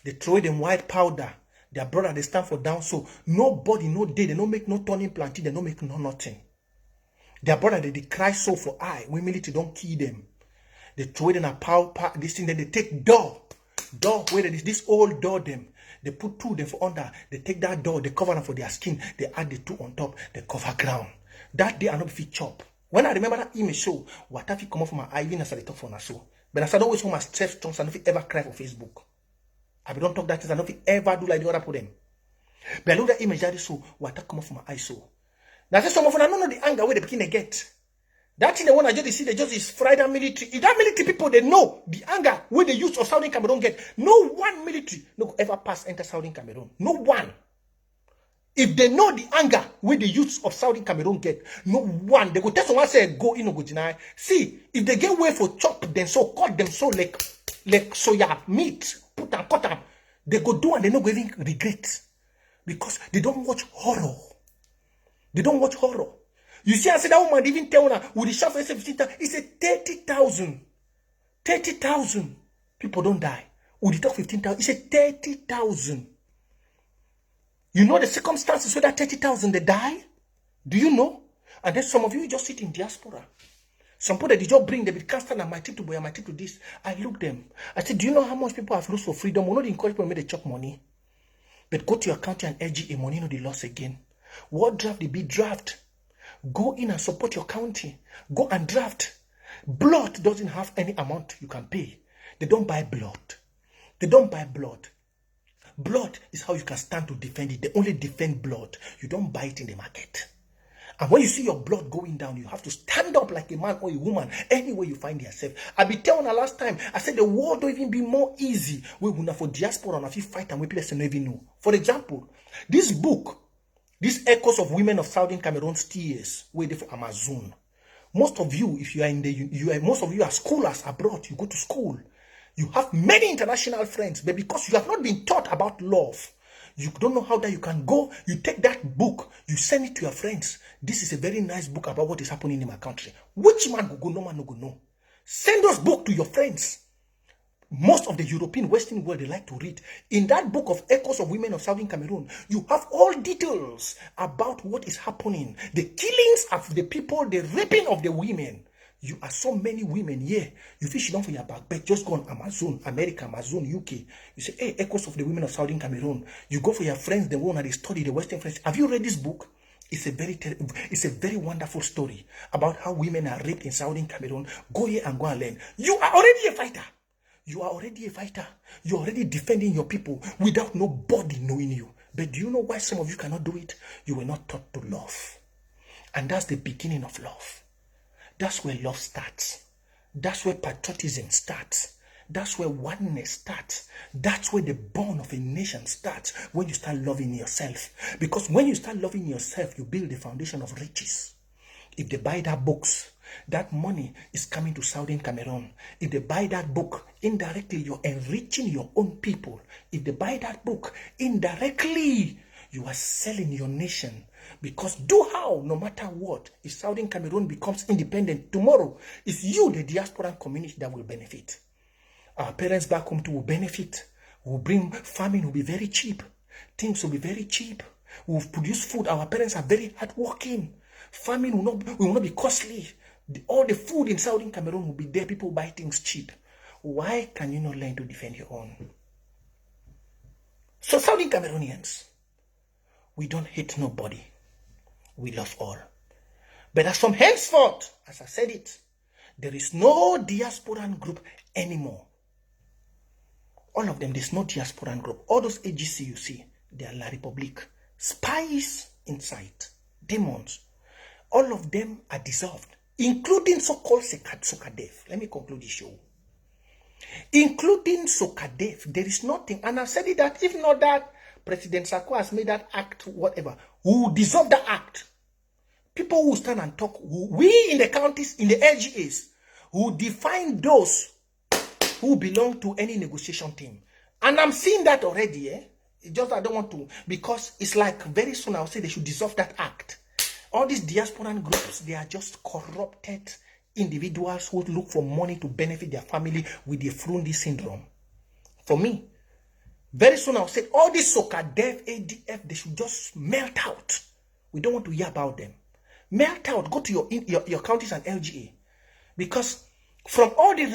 S1: They throw them white powder. Their brother they stand for down so nobody no day. They no make no turning planting. They no make no nothing. Their brother they cry so for eye. When military don't kill them. They throw it in a power this thing. Then they take door where there is this old door them. They put 2 them for under. They take that door. They cover them for their skin. They add the 2 on top. They cover ground. That day I not fit chop. When I remember that image show, what if it come off from my eye even as I talk for na so. But as I don't always hold my stress strong, I don't ever cry for Facebook. I don't talk that things. I don't ever do like the other for them. But I look at that image that is so. What come off from my eye so. Now say some of them I don't know the anger where they begin to get. That thing they want to just see, they just is fried and military. If that military people, they know the anger where the youth of Southern Cameroon get. No one military no ever pass enter Southern Cameroon. No one. If they know the anger where the youth of Southern Cameroon get, no one. They go tell someone say go in or go deny. See, if they get way for chop them so, cut them so like soya meat, put and cut them, they go do and they no go even regret. Because they don't watch horror. They don't watch horror. You see, I said that woman even tell her with the shop for 15,000. He said 30,000. 30,000 people don't die. With the talk 15,000. He said 30,000. You know the circumstances where that 30,000 they die? Do you know? And then some of you just sit in diaspora. Some people that they just bring, they be constant and my tip to boy, my tip to this. I look them. I said, do you know how much people have lost for freedom? We not encourage people to make the chop money. But go to your county and LGA money, no, they lost again. What draft? They be draft. Go in and support your county. Go and draft. Blood doesn't have any amount you can pay. They don't buy blood. They don't buy blood. Blood is how you can stand to defend it. They only defend blood. You don't buy it in the market. And when you see your blood going down, you have to stand up like a man or a woman anywhere you find yourself. I be telling her last time, I said the world don't even be more easy. We will not for diaspora and if you fight and we people don't even know. For example, this book, this Echoes of Women of Southern Cameroon Steers, waiting for Amazon. Most of you, if you are in the, most of you are scholars abroad, you go to school. You have many international friends, but because you have not been taught about love, you don't know how that you can go, you take that book, you send it to your friends. This is a very nice book about what is happening in my country. Which man go no man no go no? Send those books to your friends. Most of the European Western world, they like to read. In that book of Echoes of Women of Southern Cameroon, you have all details about what is happening. The killings of the people, the raping of the women. You are so many women here. You fish down for your back, but just go on Amazon, America, Amazon, UK. You say, hey, Echoes of the Women of Southern Cameroon. You go for your friends, the one that they study the Western French. Have you read this book? It's a very wonderful story about how women are raped in Southern Cameroon. Go here and go and learn. You are already a fighter. You are already a fighter. You're already defending your people without nobody knowing you. But do you know why some of you cannot do it? You were not taught to love. And that's the beginning of love. That's where love starts. That's where patriotism starts. That's where oneness starts. That's where the bond of a nation starts, when you start loving yourself. Because when you start loving yourself, you build the foundation of riches. If they buy that books, that money is coming to Southern Cameroon. If they buy that book, indirectly you're enriching your own people. If they buy that book, indirectly you are selling your nation. Because do how, no matter what, if Southern Cameroon becomes independent tomorrow, it's you, the diaspora community, that will benefit. Our parents back home too will benefit. We'll bring farming will be very cheap. Things will be very cheap. We'll produce food. Our parents are very hardworking. Farming will not be costly. All the food in Southern Cameroon will be there. People buy things cheap. Why can you not learn to defend your own? So Southern Cameroonians, we don't hate nobody. We love all. But as from henceforth, as I said it, there is no diasporan group anymore. All of them, there's no diasporan group. All those AGC you see, they are La Republique. Spies inside. Demons. All of them are dissolved. Including so-called Sokadev. Let me conclude the show. Including Sokadev. There is nothing. And I've said it that if not that, President Sarko has made that act, whatever, who dissolve the act. People who stand and talk, we in the counties, in the LGAs, who define those who belong to any negotiation team. And I'm seeing that already, eh? It's just I don't want to, because it's like very soon I'll say they should dissolve that act. All these diasporan groups, they are just corrupted individuals who look for money to benefit their family with the Frundi syndrome. For me, very soon I'll say all these Sokadev, ADF, they should just melt out. We don't want to hear about them. Melt out. Go to your counties and LGA. Because from all the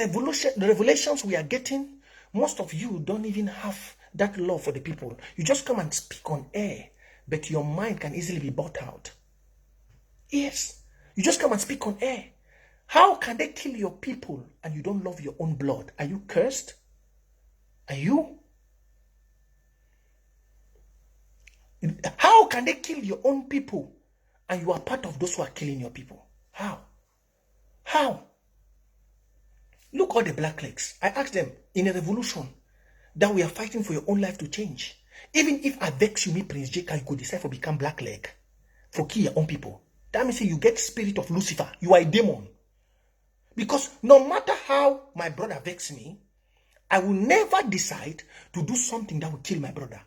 S1: revelations we are getting, most of you don't even have that love for the people. You just come and speak on air, but your mind can easily be bought out. Yes. You just come and speak on air. How can they kill your people and you don't love your own blood? Are you cursed? Are you? How can they kill your own people and you are part of those who are killing your people? How? How? Look all the black legs. I asked them in a revolution that we are fighting for your own life to change. Even if I vex you, me Prince J CARR, you could decide to become black leg for kill your own people. That means you get spirit of Lucifer. You are a demon. Because no matter how my brother vex me, I will never decide to do something that will kill my brother.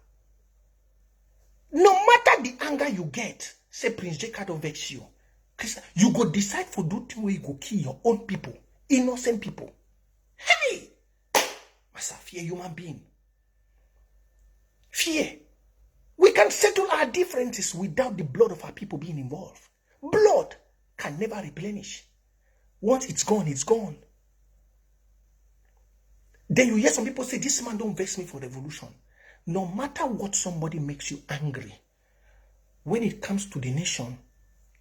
S1: No matter the anger you get, say Prince J CARR don't vex you. You go decide for do thing where you go kill your own people, innocent people. Hey! Masa fear human being. Fear. We can settle our differences without the blood of our people being involved. Blood can never replenish. Once it's gone, it's gone. Then you hear some people say, this man don't vex me for revolution. No matter what somebody makes you angry, when it comes to the nation,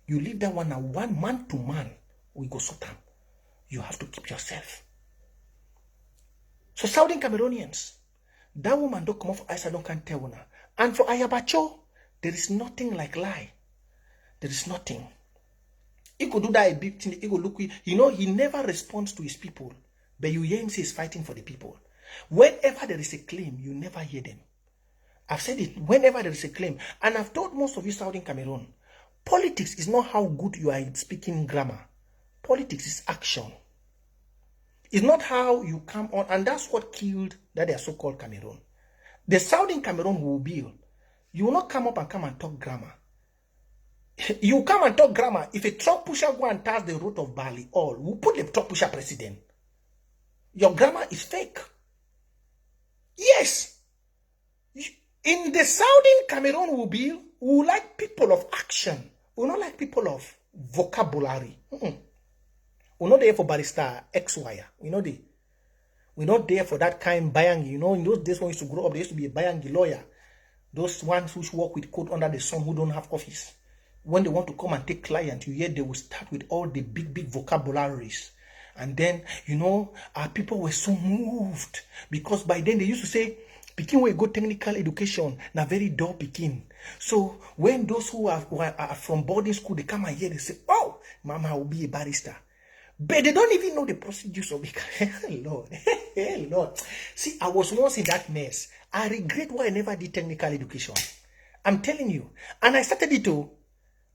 S1: you leave that one and one man to man, we go sort them. You have to keep yourself. So Southern Cameroonians, that woman don't come off ice, I don't can tell now. And for Ayabacho, there is nothing like lie. There is nothing. He could do that a big thing. He could look, he never responds to his people. But you hear him say he's fighting for the people. Whenever there is a claim, you never hear them. I've said it, whenever there is a claim. And I've told most of you Southern Cameroon, politics is not how good you are in speaking grammar. Politics is action. It's not how you come on. And that's what killed that their so-called Cameroon. The Southern Cameroon will build. You will not come up and come and talk grammar. You come and talk grammar. If a truck pusher go and touch the root of barley, all we'll put the truck pusher president. Your grammar is fake. Yes. In the Southern Cameroon will be, we like people of action. We not like people of vocabulary. We're not there for barrister XY. We're not there for that kind bayangi. In those days when we used to grow up, there used to be a bayangi lawyer. Those ones who work with code under the sun who don't have office. When they want to come and take client, you hear they will start with all the big vocabularies. And then, our people were so moved. Because by then they used to say, Pikin will go technical education, na very dull Pikin. So when those who are from boarding school, they come and hear, they say, oh, Mama will be a barrister. But they don't even know the procedures of it. Lord. Lord. See, I was once in that mess. I regret why I never did technical education. I'm telling you. And I started it too.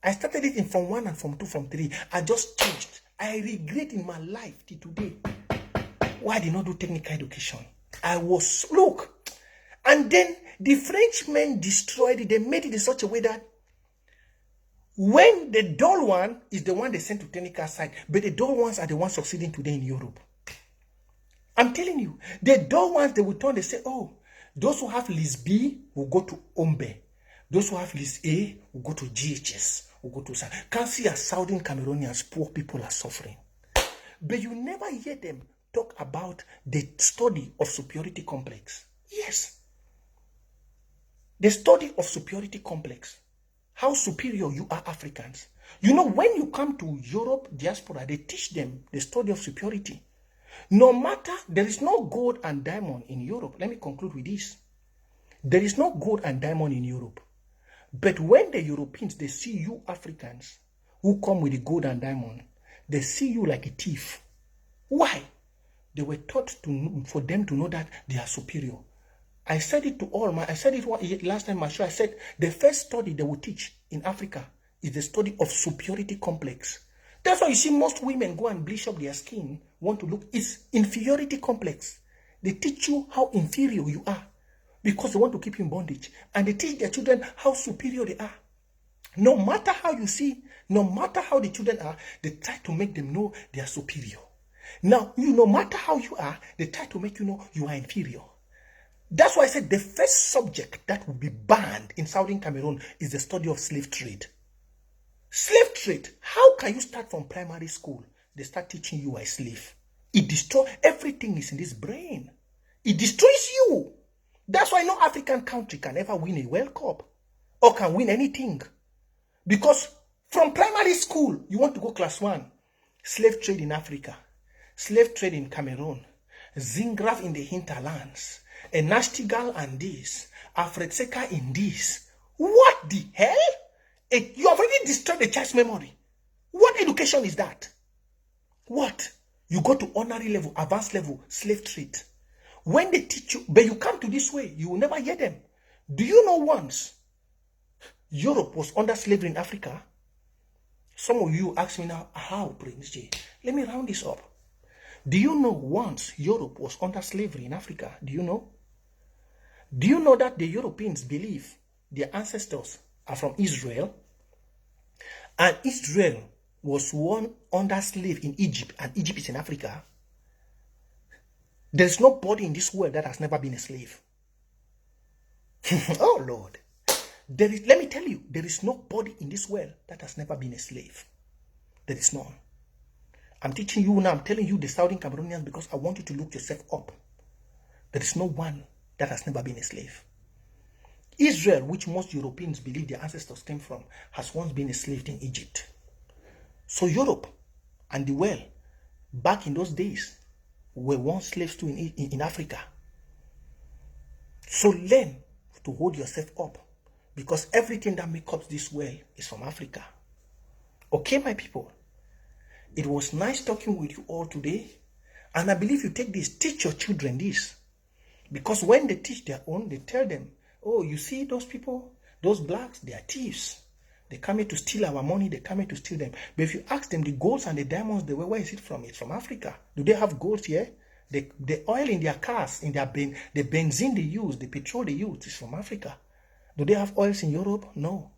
S1: I started it in Form 1 and Form 2, Form 3. I just changed. I regret in my life till today why I did not do technical education. Look. And then the Frenchmen destroyed it. They made it in such a way that when the dull one is the one they sent to technical side, but the dull ones are the ones succeeding today in Europe. I'm telling you, the dull ones, they will turn, they say, oh, those who have list B will go to Ombe. Those who have list A will go to GHS, will go to South. Can't see as Southern Cameroonians, poor people are suffering. But you never hear them talk about the study of superiority complex. Yes. The study of superiority complex. How superior you are Africans. When you come to Europe diaspora, they teach them the study of superiority. No matter, there is no gold and diamond in Europe. Let me conclude with this. There is no gold and diamond in Europe. But when the Europeans, they see you Africans who come with the gold and diamond, they see you like a thief. Why? They were taught for them to know that they are superior. I said it to I said it last time I showed. I said the first study they will teach in Africa is the study of superiority complex. That's why you see most women go and bleach up their skin, want to look. It's inferiority complex. They teach you how inferior you are because they want to keep you in bondage. And they teach their children how superior they are. No matter how you see, no matter how the children are, they try to make them know they are superior. Now, no matter how you are, they try to make you know you are inferior. That's why I said the first subject that will be banned in Southern Cameroon is the study of slave trade. Slave trade. How can you start from primary school? They start teaching you a slave. It destroys everything is in this brain. It destroys you. That's why no African country can ever win a World Cup or can win anything. Because from primary school, you want to go class 1. Slave trade in Africa. Slave trade in Cameroon. Zingraf in the hinterlands. A Nashtigal and this, Afretseka in this. What the hell? You have already destroyed the child's memory. What education is that? What? You go to honorary level, advanced level, slave trade. When they teach you, but you come to this way, you will never hear them. Do you know once Europe was under slavery in Africa? Some of you ask me now, how, Prince J? Let me round this up. Do you know once Europe was under slavery in Africa? Do you know? Do you know that the Europeans believe their ancestors are from Israel? And Israel was one under slave in Egypt, and Egypt is in Africa. There's nobody in this world that has never been a slave. Oh, Lord. Let me tell you, there is nobody in this world that has never been a slave. There is none. I'm teaching you now, I'm telling you the Southern Cameroonians because I want you to look yourself up. There is no one that has never been a slave. Israel, which most Europeans believe their ancestors came from, has once been enslaved in Egypt. So Europe and the world, back in those days, were once slaves too in Africa. So learn to hold yourself up, because everything that makes up this world is from Africa. Okay, my people? It was nice talking with you all today. And I believe you take this, teach your children this. Because when they teach their own, they tell them, oh, you see those people, those blacks, they are thieves. They come here to steal our money, they come here to steal them. But if you ask them the golds and the diamonds, where is it from? It's from Africa. Do they have gold here? The oil in their cars, in their the benzene they use, the petrol they use is from Africa. Do they have oils in Europe? No.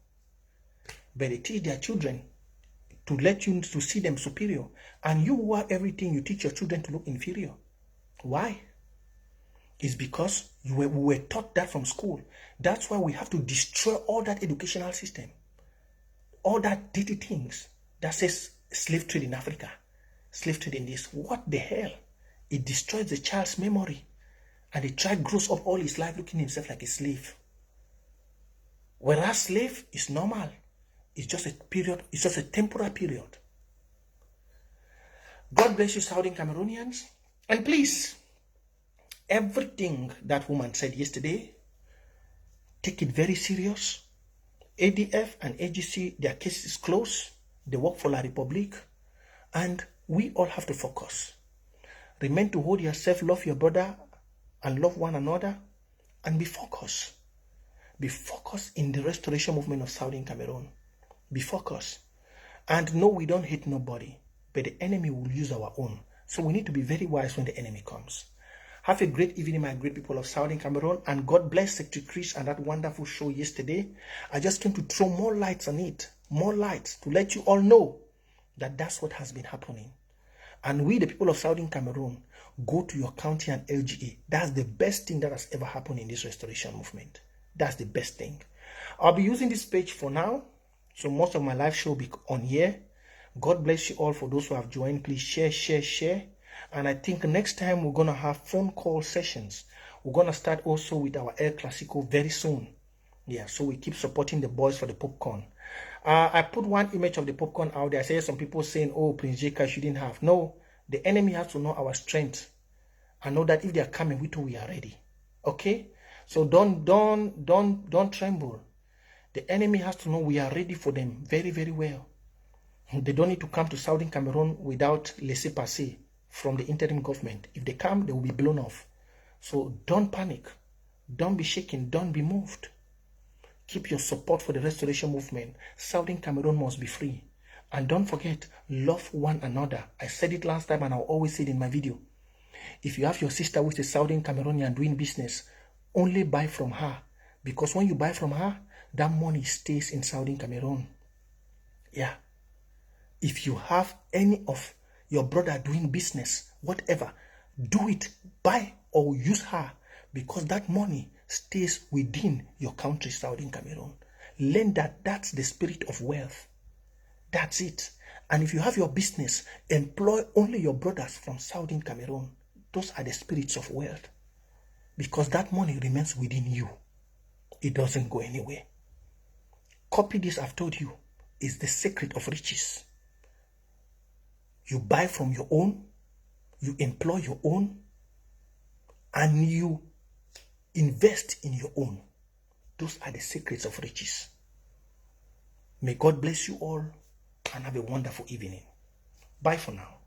S1: But they teach their children to let you to see them superior. And you who are everything, you teach your children to look inferior. Why? It's because we were taught that from school. That's why we have to destroy all that educational system. All that dirty things that says slave trade in Africa, slave trade in this. What the hell? It destroys the child's memory. And the child grows up all his life looking himself like a slave. Whereas slave is normal. It's just a period, it's just a temporary period. God bless you, Southern Cameroonians. And please, everything that woman said yesterday, take it very serious. ADF and AGC, their case is closed. They work for La Republique. And we all have to focus. Remain to hold yourself, love your brother, and love one another. And be focused. Be focused in the restoration movement of Southern Cameroon. Be focused. And no, we don't hate nobody. But the enemy will use our own. So we need to be very wise when the enemy comes. Have a great evening, my great people of Southern Cameroon. And God bless Secretary Chris and that wonderful show yesterday. I just came to throw more lights on it. More lights to let you all know that that's what has been happening. And we, the people of Southern Cameroon, go to your county and LGA. That's the best thing that has ever happened in this restoration movement. That's the best thing. I'll be using this page for now. So most of my live show will be on here. God bless you all. For those who have joined, please share, share, share. And I think next time we're going to have phone call sessions. We're going to start also with our El Clasico very soon. Yeah, so we keep supporting the boys for the popcorn. I put one image of the popcorn out there. I see some people saying, oh, Prince J CARR shouldn't have. No, the enemy has to know our strength. And know that if they are coming, we are ready. Okay? So don't tremble. The enemy has to know we are ready for them very, very well. They don't need to come to Southern Cameroon without laissez-passer from the interim government. If they come, they will be blown off. So don't panic. Don't be shaken. Don't be moved. Keep your support for the restoration movement. Southern Cameroon must be free. And don't forget, love one another. I said it last time and I'll always say it in my video. If you have your sister who is a Southern Cameroonian doing business, only buy from her. Because when you buy from her, that money stays in Southern Cameroon. Yeah. If you have any of your brother doing business, whatever, do it, buy or use her, because that money stays within your country, Southern Cameroon. Learn that that's the spirit of wealth. That's it. And if you have your business, employ only your brothers from Southern Cameroon. Those are the spirits of wealth. Because that money remains within you. It doesn't go anywhere. Copy this I've told you. It's the secret of riches. You buy from your own, you employ your own, and you invest in your own. Those are the secrets of riches. May God bless you all and have a wonderful evening. Bye for now.